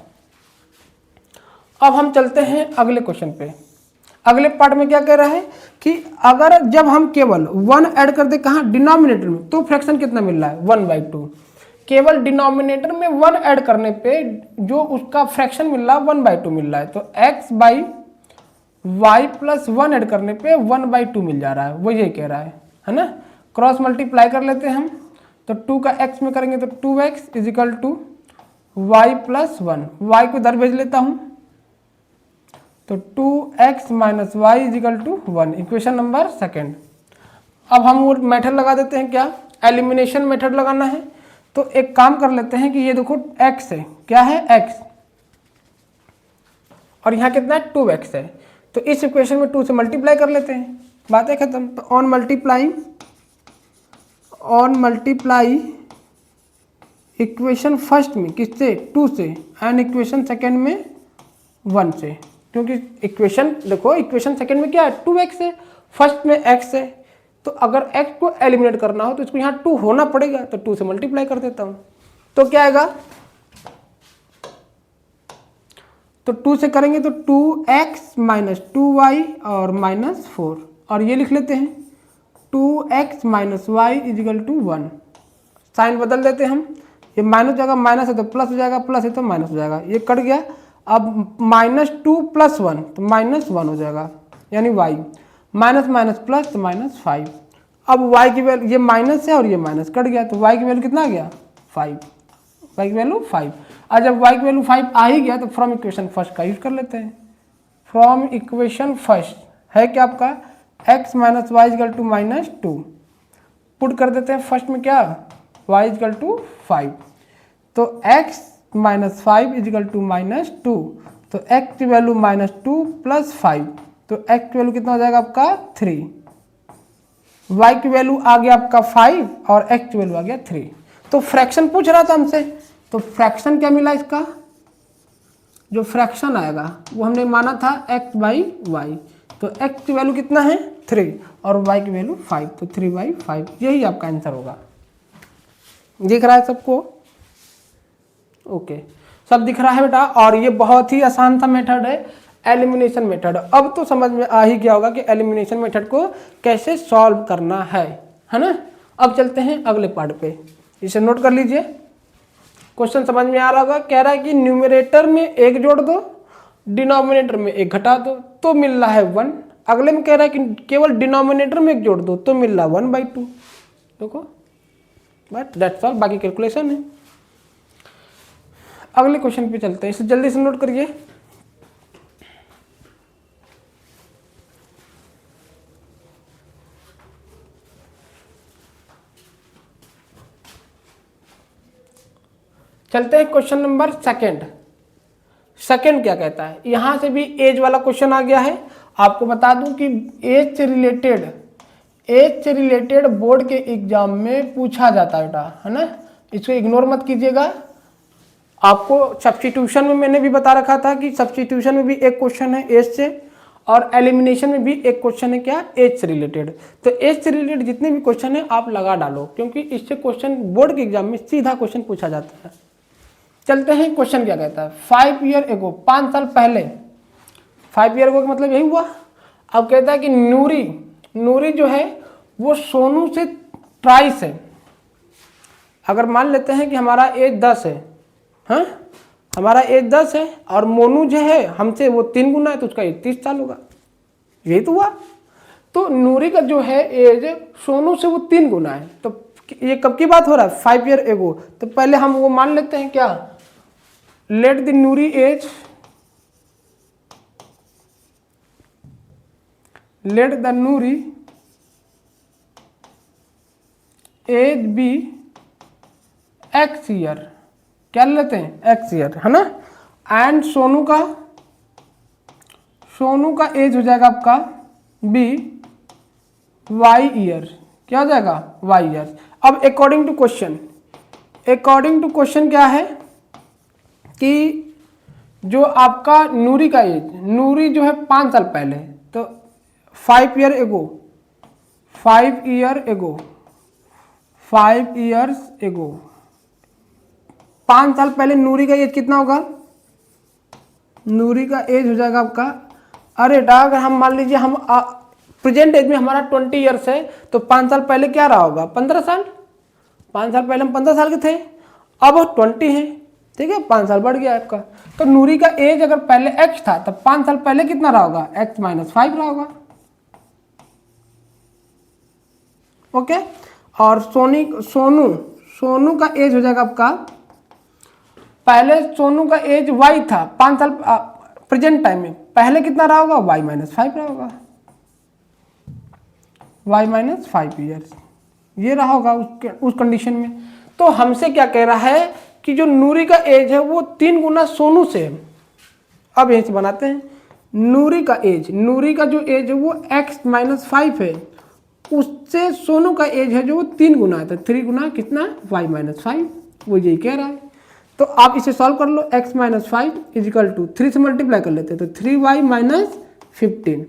अब हम चलते हैं अगले क्वेश्चन पे। अगले पार्ट में क्या कह रहा है कि अगर जब हम केवल 1 ऐड कर दे कहाँ, डिनोमिनेटर में, तो फ्रैक्शन कितना मिल रहा है 1/2। केवल डिनोमिनेटर में 1 ऐड करने पे जो उसका फ्रैक्शन मिल रहा है 1/2 मिल रहा है। तो x by Y plus 1 add करने पे 1/2 मिल जा रहा है, वो ये कह रहा है ना। क्रॉस मल्टीप्लाई कर लेते हैं हम, तो 2 का x में करेंगे तो 2x is equal to Y plus 1। Y को इधर भेज लेता हूँ तो 2x minus Y is equal to 1, equation number second. अब हम वो मेथड लगा देते हैं, क्या, एलिमिनेशन मेथड लगाना है। तो एक काम कर लेते हैं कि ये देखो x है, क्या है x, और यहाँ कितना है 2x है। तो इस इक्वेशन में 2 से मल्टीप्लाई कर लेते हैं, बातें खत्म। तो ऑन मल्टीप्लाई इक्वेशन फर्स्ट में किससे, 2 से, एंड इक्वेशन सेकेंड में 1 से। क्योंकि इक्वेशन देखो, इक्वेशन सेकेंड में क्या है 2x है, फर्स्ट में x है। तो अगर x को एलिमिनेट करना हो तो इसको यहाँ 2 होना पड़ेगा, तो 2 से मल्टीप्लाई कर देता हूँ। तो क्या आएगा, तो 2 से करेंगे तो 2x माइनस 2y और -4, और ये लिख लेते हैं 2x minus Y is equal to 1। Sign बदल देते हैं हम, ये माइनस हो जाएगा, माइनस है तो प्लस हो जाएगा, प्लस है तो माइनस हो जाएगा, ये कट गया। अब -2 + 1 तो -1 हो जाएगा, यानी y, माइनस माइनस प्लस तो -5। अब y की वैल्यू, ये माइनस है और ये माइनस कट गया, तो y की वैल्यू कितना आ गया 5, y की वैल्यू 5। और जब y की वैल्यू 5 आ ही गया तो फ्रॉम इक्वेशन फर्स्ट का यूज कर लेते हैं। फ्रॉम इक्वेशन फर्स्ट है क्या आपका x minus Y equal to -2, put कर देते हैं फर्स्ट में, क्या y इक्वल टू 5। तो x minus 5 is equal to -2, तो x की वैल्यू -2 + 5, तो x की वैल्यू कितना हो जाएगा आपका 3, y की वैल्यू आ गया आपका 5 और x की वैल्यू आ गया 3। तो फ्रैक्शन पूछ रहा था हमसे, तो फ्रैक्शन क्या मिला इसका, जो फ्रैक्शन आएगा वो हमने माना था x/y। तो x की वैल्यू कितना है 3 और y की वैल्यू 5, तो 3/5, यही आपका आंसर होगा। दिख रहा है सबको, ओके, सब दिख रहा है बेटा। और ये बहुत ही आसान सा मेथड है, एलिमिनेशन मेथड। अब तो समझ में आ ही गया होगा कि एलिमिनेशन मेथड को कैसे सॉल्व करना है ना। अब चलते हैं अगले पार्ट पे, इसे नोट कर लीजिए। क्वेश्चन समझ में आ रहा होगा, कह रहा है कि न्यूमरेटर में 1 जोड़ दो, डिनोमिनेटर में 1 घटा दो, तो मिल रहा है 1। अगले में कह रहा है कि केवल डिनोमिनेटर में 1 जोड़ दो, तो मिल रहा है 1/2। देखो बट दैट्स ऑल, बाकी कैलकुलेशन है। अगले क्वेश्चन पे चलते हैं, इसे जल्दी से नोट करिए। चलते हैं क्वेश्चन नंबर सेकंड। सेकंड क्या कहता है, यहां से भी एज वाला क्वेश्चन आ गया है। आपको बता दूं कि एज से रिलेटेड बोर्ड के एग्जाम में पूछा जाता है बेटा, है ना, इसको इग्नोर मत कीजिएगा। आपको सब्स्टिट्यूशन में मैंने भी बता रखा था कि सब्स्टिट्यूशन में भी एक क्वेश्चन है एज से, और एलिमिनेशन में भी एक क्वेश्चन है क्या, एज से रिलेटेड। तो एज से रिलेटेड जितने भी क्वेश्चन है आप लगा डालो, क्योंकि इससे क्वेश्चन बोर्ड के एग्जाम में सीधा क्वेश्चन पूछा जाता है। चलते हैं, क्वेश्चन क्या कहता है, 5 ईयर एगो, 5 साल पहले, 5 ईयर एगो का मतलब यही हुआ। अब कहता है कि नूरी नूरी जो है वो सोनू से ट्राइस है। अगर मान लेते हैं कि हमारा एज 10 है, हाँ, हमारा एज 10 है और मोनू जो है हमसे वो 3 गुना है, तो उसका एज 30 साल होगा। यही तो हुआ। तो नूरी का जो है एज सोनू से वो 3 गुना है। तो ये कब की बात हो रहा है? 5 ईयर एगो। तो पहले हम वो मान लेते हैं क्या, let the Nuri age, let the Nuri age be X year. क्या लेते हैं? एक्स ईयर, है ना। एंड सोनू का एज हो जाएगा आपका बी वाई ईयर। क्या हो जाएगा? Y year. अब अकॉर्डिंग टू क्वेश्चन क्या है कि जो आपका नूरी का एज, नूरी जो है 5 साल पहले, तो 5 ईयर एगो, 5 ईयर्स एगो, 5 साल पहले नूरी का एज कितना होगा? नूरी का एज हो जाएगा आपका, अरे अगर हम मान लीजिए हम प्रेजेंट एज में हमारा 20 ईयर्स है, तो 5 साल पहले क्या रहा होगा? 15 साल। 5 साल पहले हम 15 साल के थे, अब 20 है, ठीक है, 5 साल बढ़ गया आपका। तो नूरी का एज अगर पहले x था, तब 5 साल पहले कितना रहा होगा? x - 5 रहा होगा। ओके। और सोनू का एज हो जाएगा आपका, पहले सोनू का एज y था 5 साल प्रेजेंट टाइम में, पहले कितना रहा होगा? y - 5 रहा होगा, y - 5 ईयर्स ये रहा होगा उस कंडीशन में। तो हमसे क्या कह रहा है कि जो नूरी का एज है वो 3 गुना सोनू से है। अब यहीं से बनाते हैं, नूरी का जो एज है वो x - 5 है, उससे सोनू का एज है जो वो 3 गुना है, तो 3 गुना कितना? y - 5। वो यही कह रहा है। तो आप इसे सॉल्व कर लो, x - 5 इजिकल टू 3 से मल्टीप्लाई कर लेते हैं, तो 3y - 15,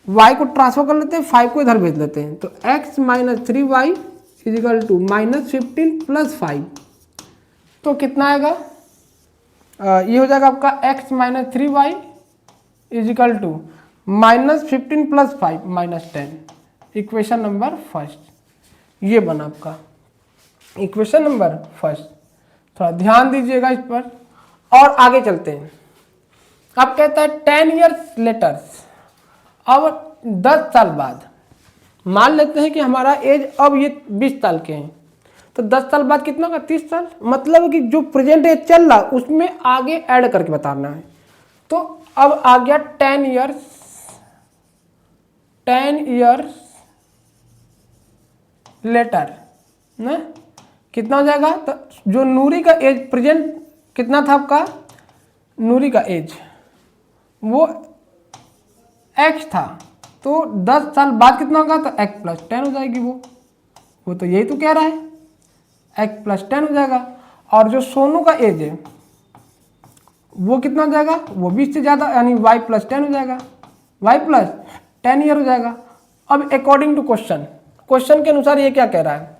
y को ट्रांसफर कर लेते हैं, 5 को इधर भेज लेते हैं, तो x - 3y इजिकल टू -15 + 5, तो कितना आएगा? ये हो जाएगा आपका x - 3y equal to -15 + 5 -10। Equation number first ये बना आपका इक्वेशन नंबर फर्स्ट। थोड़ा ध्यान दीजिएगा इस पर और आगे चलते हैं। अब कहता है 10 ईयर्स लेटर्स, अब 10 साल बाद, मान लेते हैं कि हमारा एज अब ये 20 साल के हैं, तो 10 साल बाद कितना होगा? 30 साल। मतलब कि जो प्रेजेंट एज चल रहा उसमें आगे ऐड करके बताना है। तो अब आ गया 10 ईयर्स लेटर ना, कितना हो जाएगा? तो जो नूरी का एज प्रेजेंट कितना था आपका, नूरी का एज वो x था, तो 10 साल बाद कितना होगा? तो x + 10 हो जाएगी वो तो यही तो कह रहा है, x + 10 हो जाएगा। और जो सोनू का एज है वो कितना हो जाएगा? वो 20 से ज़्यादा, यानी y + 10 हो जाएगा, y + 10 ईयर हो जाएगा। अब अकॉर्डिंग टू क्वेश्चन के अनुसार ये क्या कह रहा है?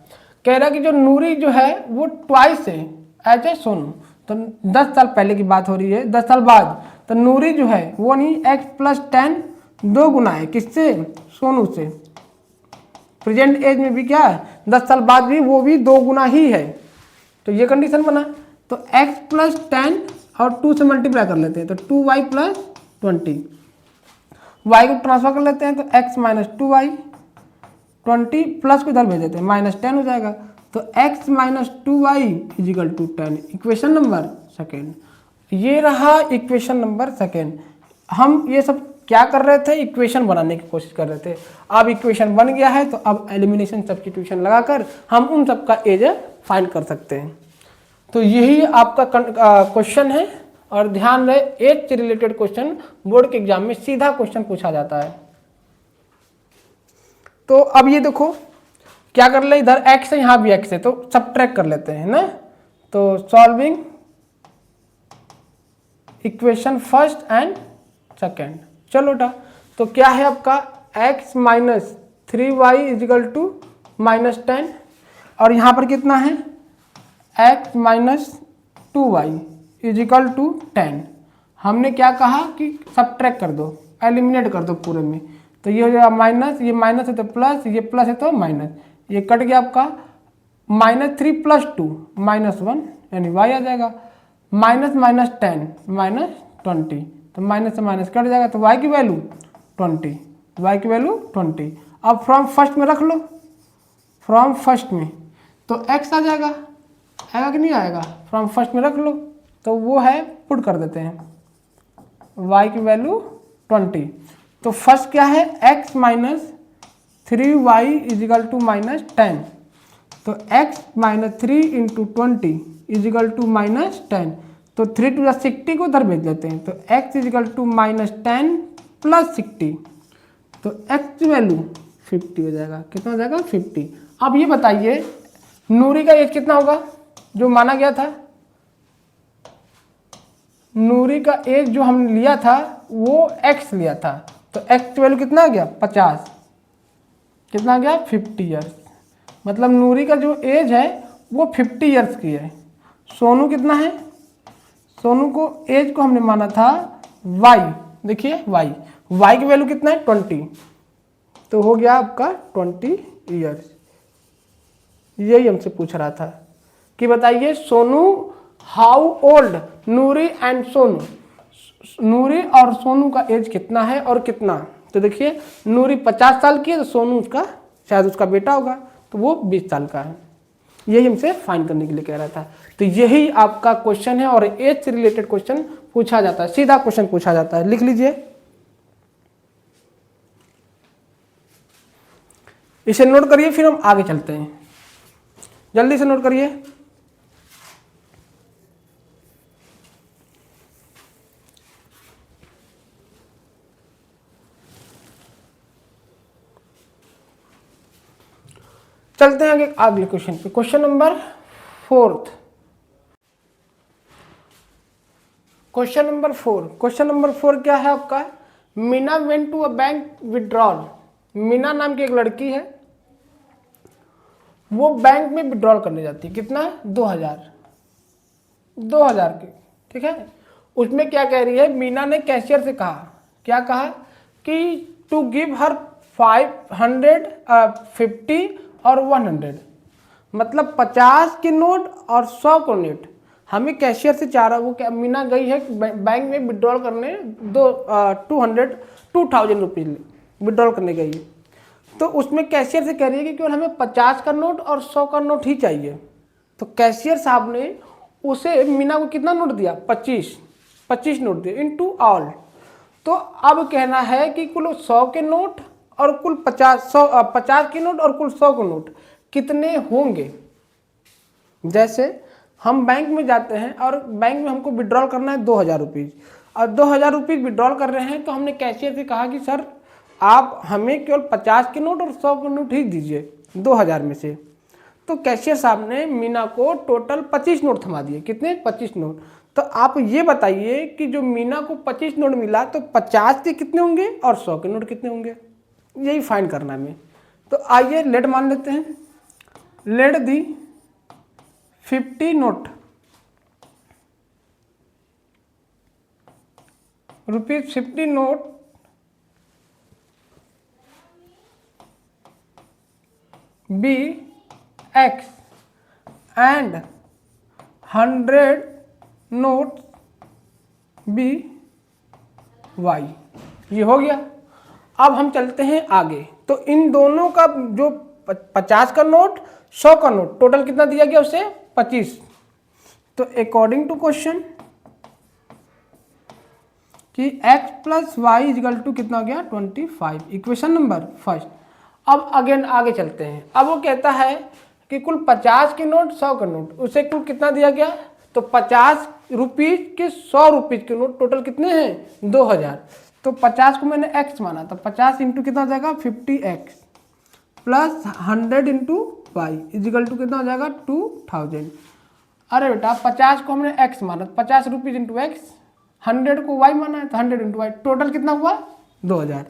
कह रहा है कि जो नूरी जो है वो ट्वाइस है एज ए सोनू। तो 10 साल पहले की बात हो रही है, 10 साल बाद, तो नूरी जो है वो नहीं, x + 10 2 गुना है, किससे? सोनू से। प्रेजेंट एज में भी क्या है? 10 साल बाद भी वो भी 2 गुना ही है, तो ये कंडीशन बना। तो x + 10 और 2 से मल्टीप्लाई कर लेते हैं, तो 2y + 20, y को ट्रांसफर कर लेते हैं, तो x - 2y, 20 प्लस को इधर भेज देते हैं, -10 हो जाएगा। तो x - 2y equal to 10, equation number second. ये रहा इक्वेशन नंबर सेकेंड। हम ये सब क्या कर रहे थे? इक्वेशन बनाने की कोशिश कर रहे थे। अब इक्वेशन बन गया है, तो अब एलिमिनेशन सब्स्टिट्यूशन लगाकर हम उन सब का एज फाइंड कर सकते हैं। तो यही आपका क्वेश्चन है, और ध्यान रहे एज से रिलेटेड क्वेश्चन बोर्ड के एग्जाम में सीधा क्वेश्चन पूछा जाता है। तो अब ये देखो क्या कर ले, इधर x है, यहाँ भी x है, तो सबट्रैक्ट कर लेते हैं ना। तो solving equation first and second, चलो बेटा। तो क्या है आपका x - 3y इजिकल टू -10, और यहाँ पर कितना है? x - 2y equal to 10। हमने क्या कहा कि सबट्रैक्ट कर दो, एलिमिनेट कर दो पूरे में, तो ये हो जाएगा माइनस, ये माइनस है तो प्लस, ये प्लस है तो माइनस, ये कट गया आपका -3 + 2 -1 यानी y आ जाएगा। माइनस माइनस 10 -20, तो माइनस से माइनस कट जाएगा, तो y की वैल्यू 20, y की वैल्यू 20। अब फ्रॉम फर्स्ट में रख लो, फ्रॉम फर्स्ट में तो x आ जाएगा, आएगा कि नहीं आएगा, फ्रॉम फर्स्ट में रख लो, तो वो है पुट कर देते हैं y की वैल्यू 20। तो फर्स्ट क्या है x - 3y = -10, तो x - 3 × 20 = -10, तो 3 × 60 को उधर भेज लेते हैं, तो x = -10 + 60, तो x की वैल्यू 50 हो जाएगा। कितना हो जाएगा 50। अब ये बताइए नूरी का एज कितना होगा जो माना गया था, नूरी का एज जो हमने लिया था वो x लिया था, तो x की वैल्यू कितना आ गया 50, कितना आ गया 50 ईयर्स, मतलब नूरी का जो एज है वो 50 ईयर्स की है। सोनू कितना है, सोनू को एज को हमने माना था y, देखिए y की वैल्यू कितना है 20, तो हो गया आपका 20 ईयर्स। यही हमसे पूछ रहा था कि बताइए Sonu how old Noori and Sonu, Noori और सोनू का एज कितना है और कितना, तो देखिए नूरी 50 साल की है, तो सोनू उसका शायद उसका बेटा होगा, तो वो 20 साल का है। यही हमसे फाइंड करने के लिए कह रहा था। तो यही आपका क्वेश्चन है और एज से रिलेटेड क्वेश्चन पूछा जाता है, सीधा क्वेश्चन पूछा जाता है, लिख लीजिए, इसे नोट करिए, फिर हम आगे चलते हैं, जल्दी से नोट करिए। चलते हैं आगे अगले क्वेश्चन पे, क्वेश्चन नंबर 4। क्वेश्चन नंबर 4 क्या है आपका, Meena went to a bank withdrawal. Meena नाम की एक लड़की है, वो बैंक में विड्रॉल करने जाती है, कितना 2000 के, ठीक है। उसमें क्या कह रही है, मीना ने कैशियर से कहा, क्या कहा कि टू गिव हर 500, 50 और 100, मतलब 50 के नोट और 100 को नोट हमें कैशियर से चाह रहा है। वो क्या, मीना गई है बैंक में विड्रॉल करने 2000 रुपीज विड्रॉल करने गई है, तो उसमें कैशियर से कह रही है कि केवल हमें 50 का नोट और 100 का नोट ही चाहिए। तो कैशियर साहब ने उसे मीना को कितना नोट दिया, 25 नोट दिए इनटू ऑल। तो अब कहना है कि कुल 100 के नोट और कुल 50 के नोट और कुल 100 के नोट कितने होंगे। जैसे हम बैंक में जाते हैं और बैंक में हमको विड्रॉल करना है 2000 रुपीज़, और 2000 रुपीज़ विड्रॉल कर रहे हैं, तो हमने कैशियर से कहा कि सर आप हमें केवल 50 के नोट और 100 के नोट ही दीजिए 2000 में से। तो कैशियर साहब ने मीना को टोटल 25 नोट थमा दिए, कितने 25 नोट। तो आप ये बताइए कि जो मीना को 25 नोट मिला, तो 50 के कितने होंगे और 100 के नोट कितने होंगे, यही फाइंड करना है हमें। तो आइए लेट मान लेते हैं, let the 50 note ₹50 note be X and 100 note be Y। ये हो गया। अब हम चलते हैं आगे, तो इन दोनों का जो 50 का नोट 100 का नोट टोटल कितना दिया गया उसे 25। तो अकॉर्डिंग टू क्वेश्चन कि x + y = कितना हो गया 25, इक्वेशन नंबर फर्स्ट। अब अगेन आगे चलते हैं। अब वो कहता है कि कुल 50 के नोट 100 का नोट, उसे कुल कितना दिया गया, तो 50 रुपीज के 100 रुपीज के नोट टोटल कितने हैं 2000। तो 50 को मैंने x माना, तो 50 इंटू कितना हो जाएगा 50x plus 100 into Y equal to कितना हो जाएगा 2000। अरे बेटा 50 को हमने x माना, 50 रुपीज इंटू एक्स, 100 को y माना है तो 100 इंटू वाई, टोटल कितना हुआ 2000।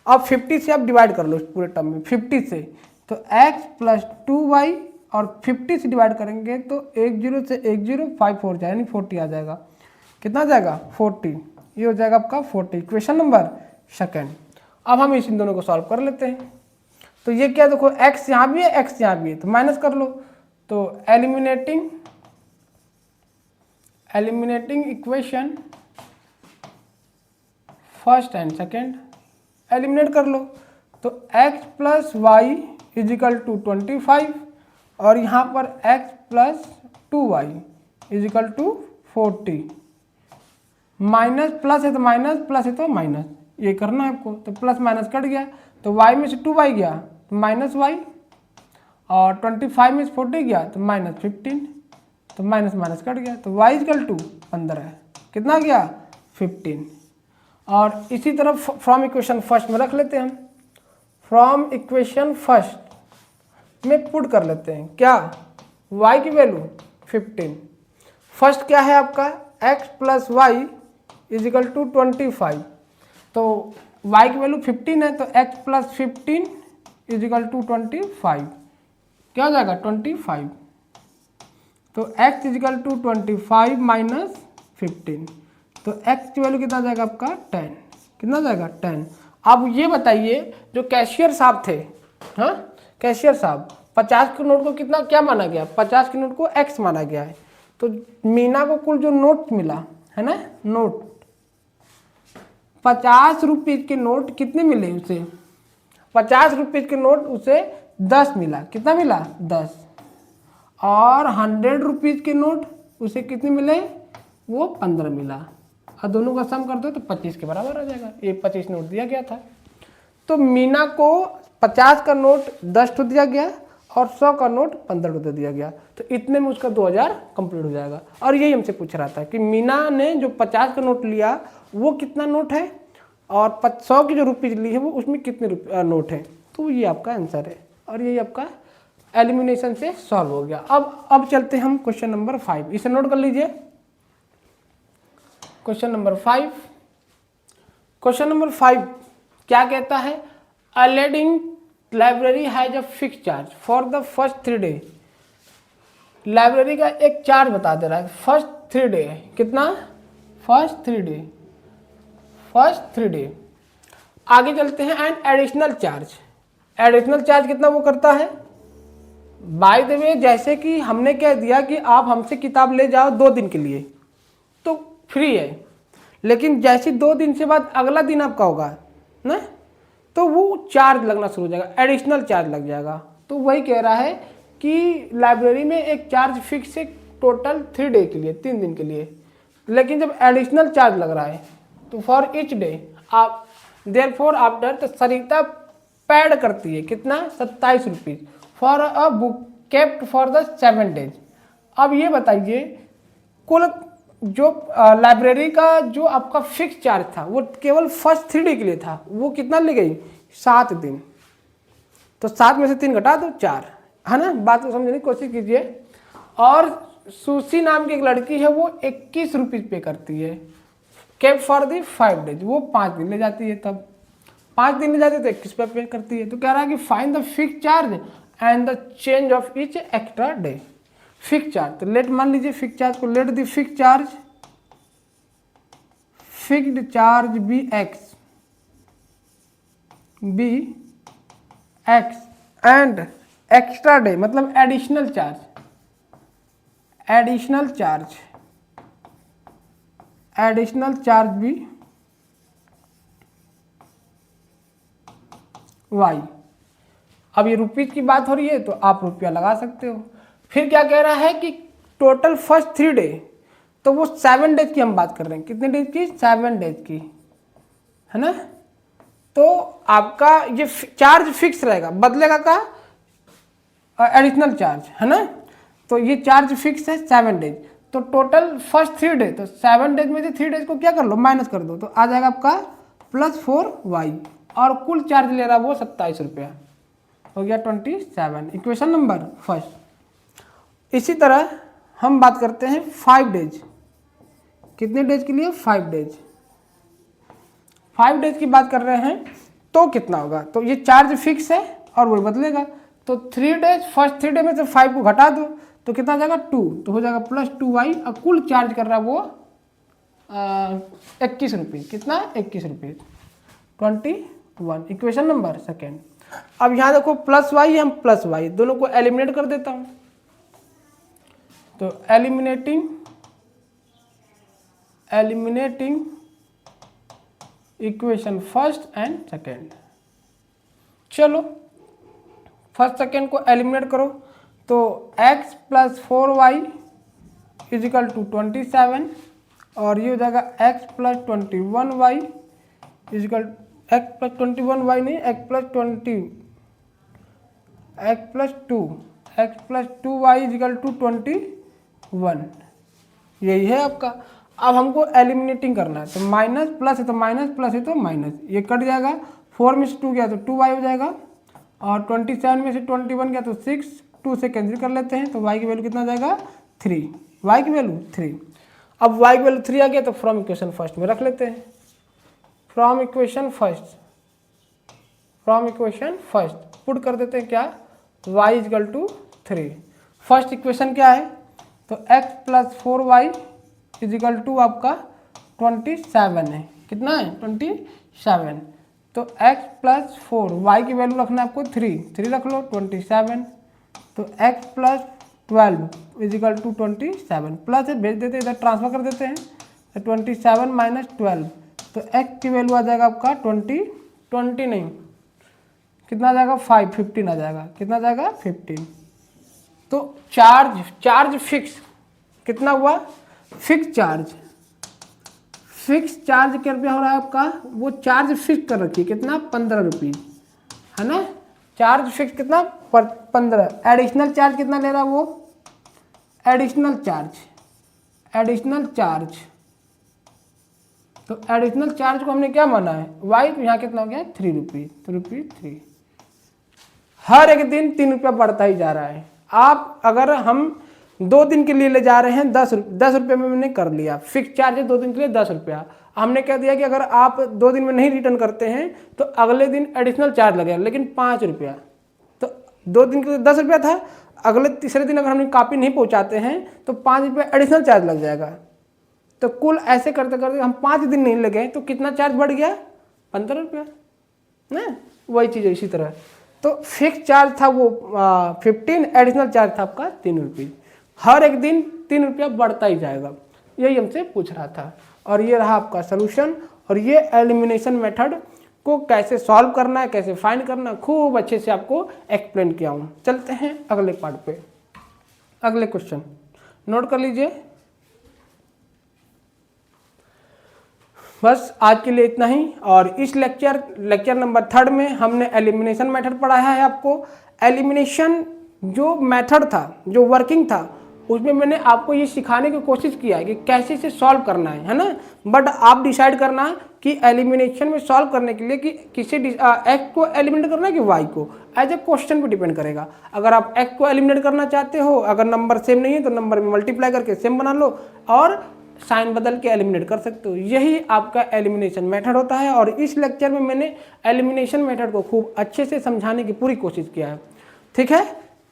अब 50 से आप डिवाइड कर लो इस पूरे टर्म में, 50 से तो x प्लस 2y और 50 से डिवाइड करेंगे तो 10 से 10 5 हो जाएगा, यानी 40 आ जाएगा। कितना आ जाएगा 40, ये हो जाएगा आपका 40, क्वेश्चन नंबर सेकंड। अब हम इस इन दोनों को सॉल्व कर लेते हैं। तो ये क्या देखो, x यहाँ भी है, x यहाँ भी है, तो माइनस कर लो। तो eliminating equation first and second eliminate कर लो। तो x plus Y equal to 25 और यहाँ पर x plus 2y equal to 40, minus plus है तो माइनस, प्लस है तो माइनस, ये करना है आपको। तो प्लस माइनस कट गया, तो y में से 2y गया तो माइनस y, और 25 में से 40 गया तो माइनस 15, तो माइनस माइनस कट गया, तो y इजिकल टू 15 कितना गया 15। और इसी तरह फ्रॉम इक्वेशन फर्स्ट में रख लेते हैं हम। फ्रॉम इक्वेशन फर्स्ट में पुट कर लेते हैं क्या, y की वैल्यू 15। फर्स्ट क्या है आपका x plus Y equal to 25, तो y की वैल्यू 15 है, तो x प्लस 15 इजिकल टू 25 क्या हो जाएगा 25। तो x इजिकल टू 25 माइनस 15, तो x की वैल्यू कितना जाएगा आपका 10, कितना जाएगा 10। अब ये बताइए जो कैशियर साहब थे, हाँ कैशियर साहब 50 के नोट को कितना क्या माना गया, 50 के नोट को x माना गया है। तो मीना को कुल जो नोट मिला है ना, नोट 50 रुपीज के नोट कितने मिले उसे, 50 रुपीज के नोट उसे 10 मिला, कितना मिला 10। और 100 रुपीज के नोट उसे कितने मिले, वो 15 मिला। और दोनों का सम कर दो तो 25 के बराबर आ जाएगा। ये 25 नोट दिया गया था। तो मीना को 50 का नोट 10 तो दिया गया और 100 का नोट 15 रुपये दिया गया, तो इतने में उसका 2000 कंप्लीट हो जाएगा। और यही हमसे पूछ रहा था कि मीना ने जो 50 का नोट लिया वो कितना नोट है, और 100 की जो रुपीज ली है वो उसमें कितने नोट है। तो ये आपका आंसर है, और यही आपका एलिमिनेशन से सॉल्व हो गया। अब चलते हैं हम क्वेश्चन नंबर 5, इसे नोट कर लीजिए। क्वेश्चन नंबर 5, क्वेश्चन नंबर 5 क्या कहता है, a lending library has a fix charge for the first 3 day. Library का एक चार्ज बता दे रहा है फर्स्ट 3 डे, कितना फर्स्ट 3 डे। आगे चलते हैं, and additional charge, additional charge कितना वो करता है। बाय द वे जैसे कि हमने क्या दिया कि आप हमसे किताब ले जाओ 2 दिन के लिए तो फ्री है, लेकिन जैसे 2 दिन से बाद अगला दिन आपका होगा ना, तो वो चार्ज लगना शुरू हो जाएगा, एडिशनल चार्ज लग जाएगा। तो वही कह रहा है कि लाइब्रेरी में एक चार्ज फिक्स है टोटल 3 डे के लिए, 3 दिन के लिए, लेकिन जब एडिशनल चार्ज लग रहा है तो फॉर ईच डे आप देयरफॉर आफ्टर, तो सरिता पैड करती है कितना 27 rupees for a book kept for the 7 days. अब ये बताइए कुल जो लाइब्रेरी का जो आपका फिक्स चार्ज था वो केवल फर्स्ट 3 डे के लिए था, वो कितना ले गई 7 दिन। तो 7 में से 3 घटा दो 4, है ना, बात को समझने की कोशिश कीजिए। और सुशी नाम की एक लड़की है वो 21 रुपीज पे करती है केप्ट फॉर दी 5 डेज, वो 5 दिन ले जाती है, तब 5 दिन ले जाती है तो 21 पे पे करती है। तो कह रहा है कि find the fix charge and the change of each extra day. Fix charge, तो लेट मान लीजिए फिक्स चार्ज को, let the fix charge be X and extra day मतलब एडिशनल चार्ज भी वाई। अब ये रुपीज की बात हो रही है तो आप रुपया लगा सकते हो। फिर क्या कह रहा है कि टोटल फर्स्ट 3 डे, तो वो 7 डेज की हम बात कर रहे हैं, कितने डेज की 7 डेज की, है ना। तो आपका ये चार्ज फिक्स रहेगा, बदलेगा का एडिशनल चार्ज, है ना। तो ये चार्ज फिक्स है 7 डेज, तो टोटल फर्स्ट 3 डे, तो 7 डेज में से 3 डेज को क्या कर लो माइनस कर दो, तो आ जाएगा आपका +4y, और कुल चार्ज ले रहा वो 27 रुपया, हो गया 27, इक्वेशन नंबर फर्स्ट। इसी तरह हम बात करते हैं 5 डेज, कितने डेज के लिए 5 डेज, 5 डेज की बात कर रहे हैं तो कितना होगा। तो ये चार्ज फिक्स है और वही बदलेगा, तो 3 डेज फर्स्ट 3 डे में से 5 को घटा दो तो कितना जाएगा 2, तो हो जाएगा +2y, और कुल चार्ज कर रहा है वो 21 रुपीज़, कितना 21 रुपीज़ 21 1, इक्वेशन नंबर सेकेंड। अब यहाँ देखो प्लस वाई, हम प्लस वाई दोनों को एलिमिनेट कर देता हूँ, तो eliminating equation first and second. चलो फर्स्ट सेकेंड को एलिमिनेट करो, तो x plus 4y equal to 27 और ये हो जाएगा x plus 21y equal x plus 21y नहीं x plus 2y equal to 21, यही है आपका। अब हमको एलिमिनेटिंग करना है, तो माइनस प्लस है तो माइनस, प्लस है तो माइनस, ये कट जाएगा। 4 में से 2 गया तो 2y हो जाएगा और 27 में से 21 गया तो 6, 2 से कैंसिल कर लेते हैं, तो y की वैल्यू कितना जाएगा 3, y की वैल्यू 3। अब y की वैल्यू 3 आ गया तो फ्रॉम इक्वेशन फर्स्ट में रख लेते हैं, फ्रॉम इक्वेशन फर्स्ट पुट कर देते हैं क्या, y equal to 3। First equation क्या है, तो x plus 4y equal to आपका 27 है, कितना है 27, तो x प्लस 4, y की वैल्यू रखना है आपको 3 रख लो 27, तो x plus 12 equal to 27, plus है भेज देते हैं इधर ट्रांसफर कर देते हैं, तो 27 माइनस 12, तो x की वैल्यू आ जाएगा आपका 20 नहीं कितना आ जाएगा 15 आ जाएगा, कितना आ जाएगा 15। तो चार्ज फिक्स कितना हुआ, फिक्स चार्ज क्या रुपया हो रहा है आपका, वो चार्ज फिक्स कर रखिए कितना 15 रुपीज़ है ना, चार्ज फिक्स कितना 15, एडिशनल चार्ज कितना ले रहा है वो, एडिशनल चार्ज, तो एडिशनल चार्ज को हमने क्या माना है वाई, तो यहाँ कितना हो गया 3 रुपीज़, तो ₹3। हर एक दिन 3 रुपया बढ़ता ही जा रहा है। आप अगर हम 2 दिन के लिए ले जा रहे हैं 10 रुपये में मैंने कर लिया, फिक्स चार्ज है 2 दिन के लिए 10 रुपया, हमने कह दिया कि अगर आप 2 दिन में नहीं रिटर्न करते हैं तो अगले दिन एडिशनल चार्ज लगेगा, लेकिन 5 रुपया, तो 2 दिन के लिए 10 रुपया था, अगले तीसरे दिन अगर हमने कॉपी नहीं पहुंचाते हैं तो 5 रुपया एडिशनल चार्ज लग जाएगा। तो कुल ऐसे करते करते हम 5 दिन नहीं लगे तो कितना चार्ज बढ़ गया 15 रुपया ना, वही चीज़ है इसी तरह। तो फिक्स चार्ज था वो 15, एडिशनल चार्ज था आपका 3 रुपये, हर एक दिन 3 रुपया बढ़ता ही जाएगा, यही हमसे पूछ रहा था। और ये रहा आपका सोल्यूशन, और ये एलिमिनेशन मेथड को कैसे सॉल्व करना है, कैसे फाइंड करना, खूब अच्छे से आपको एक्सप्लेन किया हूँ। चलते हैं अगले पार्ट पे, अगले क्वेश्चन नोट कर लीजिए। बस आज के लिए इतना ही, और इस लेक्चर नंबर 3 में हमने एलिमिनेशन मेथड पढ़ाया है आपको। एलिमिनेशन जो मेथड था, जो वर्किंग था, उसमें मैंने आपको ये सिखाने की कोशिश किया है कि कैसे इसे सॉल्व करना है ना। बट आप डिसाइड करना कि एलिमिनेशन में सॉल्व करने के लिए कि किसे एक्स को एलिमिनेट करना है कि वाई को, एज ए क्वेश्चन पे डिपेंड करेगा। अगर आप एक्स को एलिमिनेट करना चाहते हो, अगर नंबर सेम नहीं है तो नंबर में मल्टीप्लाई करके सेम बना लो और साइन बदल के एलिमिनेट कर सकते हो, यही आपका एलिमिनेशन मेथड होता है। और इस लेक्चर में मैंने एलिमिनेशन मेथड को खूब अच्छे से समझाने की पूरी कोशिश किया है, ठीक है।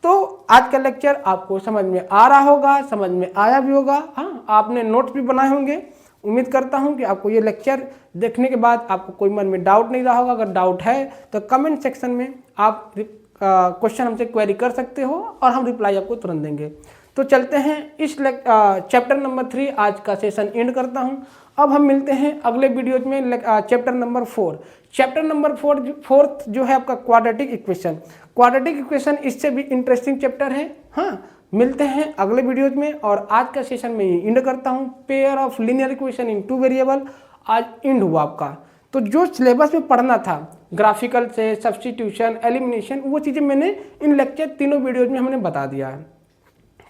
तो आज का लेक्चर आपको समझ में आ रहा होगा, समझ में आया भी होगा, हाँ आपने नोट्स भी बनाए होंगे। उम्मीद करता हूँ कि आपको ये लेक्चर देखने के बाद आपको कोई मन में डाउट नहीं रहा होगा। अगर डाउट है तो कमेंट सेक्शन में आप क्वेश्चन हमसे क्वेरी कर सकते हो और हम रिप्लाई आपको तुरंत देंगे। तो चलते हैं इस चैप्टर नंबर 3 आज का सेशन एंड करता हूं। अब हम मिलते हैं अगले वीडियोज में चैप्टर नंबर 4। चैप्टर नंबर 4 जो है आपका क्वाड्रेटिक इक्वेशन इससे भी इंटरेस्टिंग चैप्टर है। हाँ, मिलते हैं अगले वीडियोज में, और आज का सेशन में ही एंड करता हूं। Pair of linear equation in 2 variable आज एंड हुआ आपका। तो जो सिलेबस में पढ़ना था ग्राफिकल से सब्स्टिट्यूशन, एलिमिनेशन, वो चीज़ें मैंने इन लेक्चर तीनों वीडियोज में हमने बता दिया है।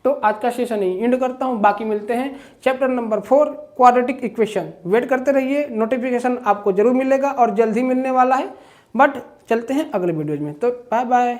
तो आज का सेशन ही एंड करता हूं, बाकी मिलते हैं chapter number 4 quadratic equation. Wait करते रहिए, नोटिफिकेशन आपको जरूर मिलेगा और जल्द ही मिलने वाला है। बट चलते हैं अगले वीडियोज में, तो बाय बाय।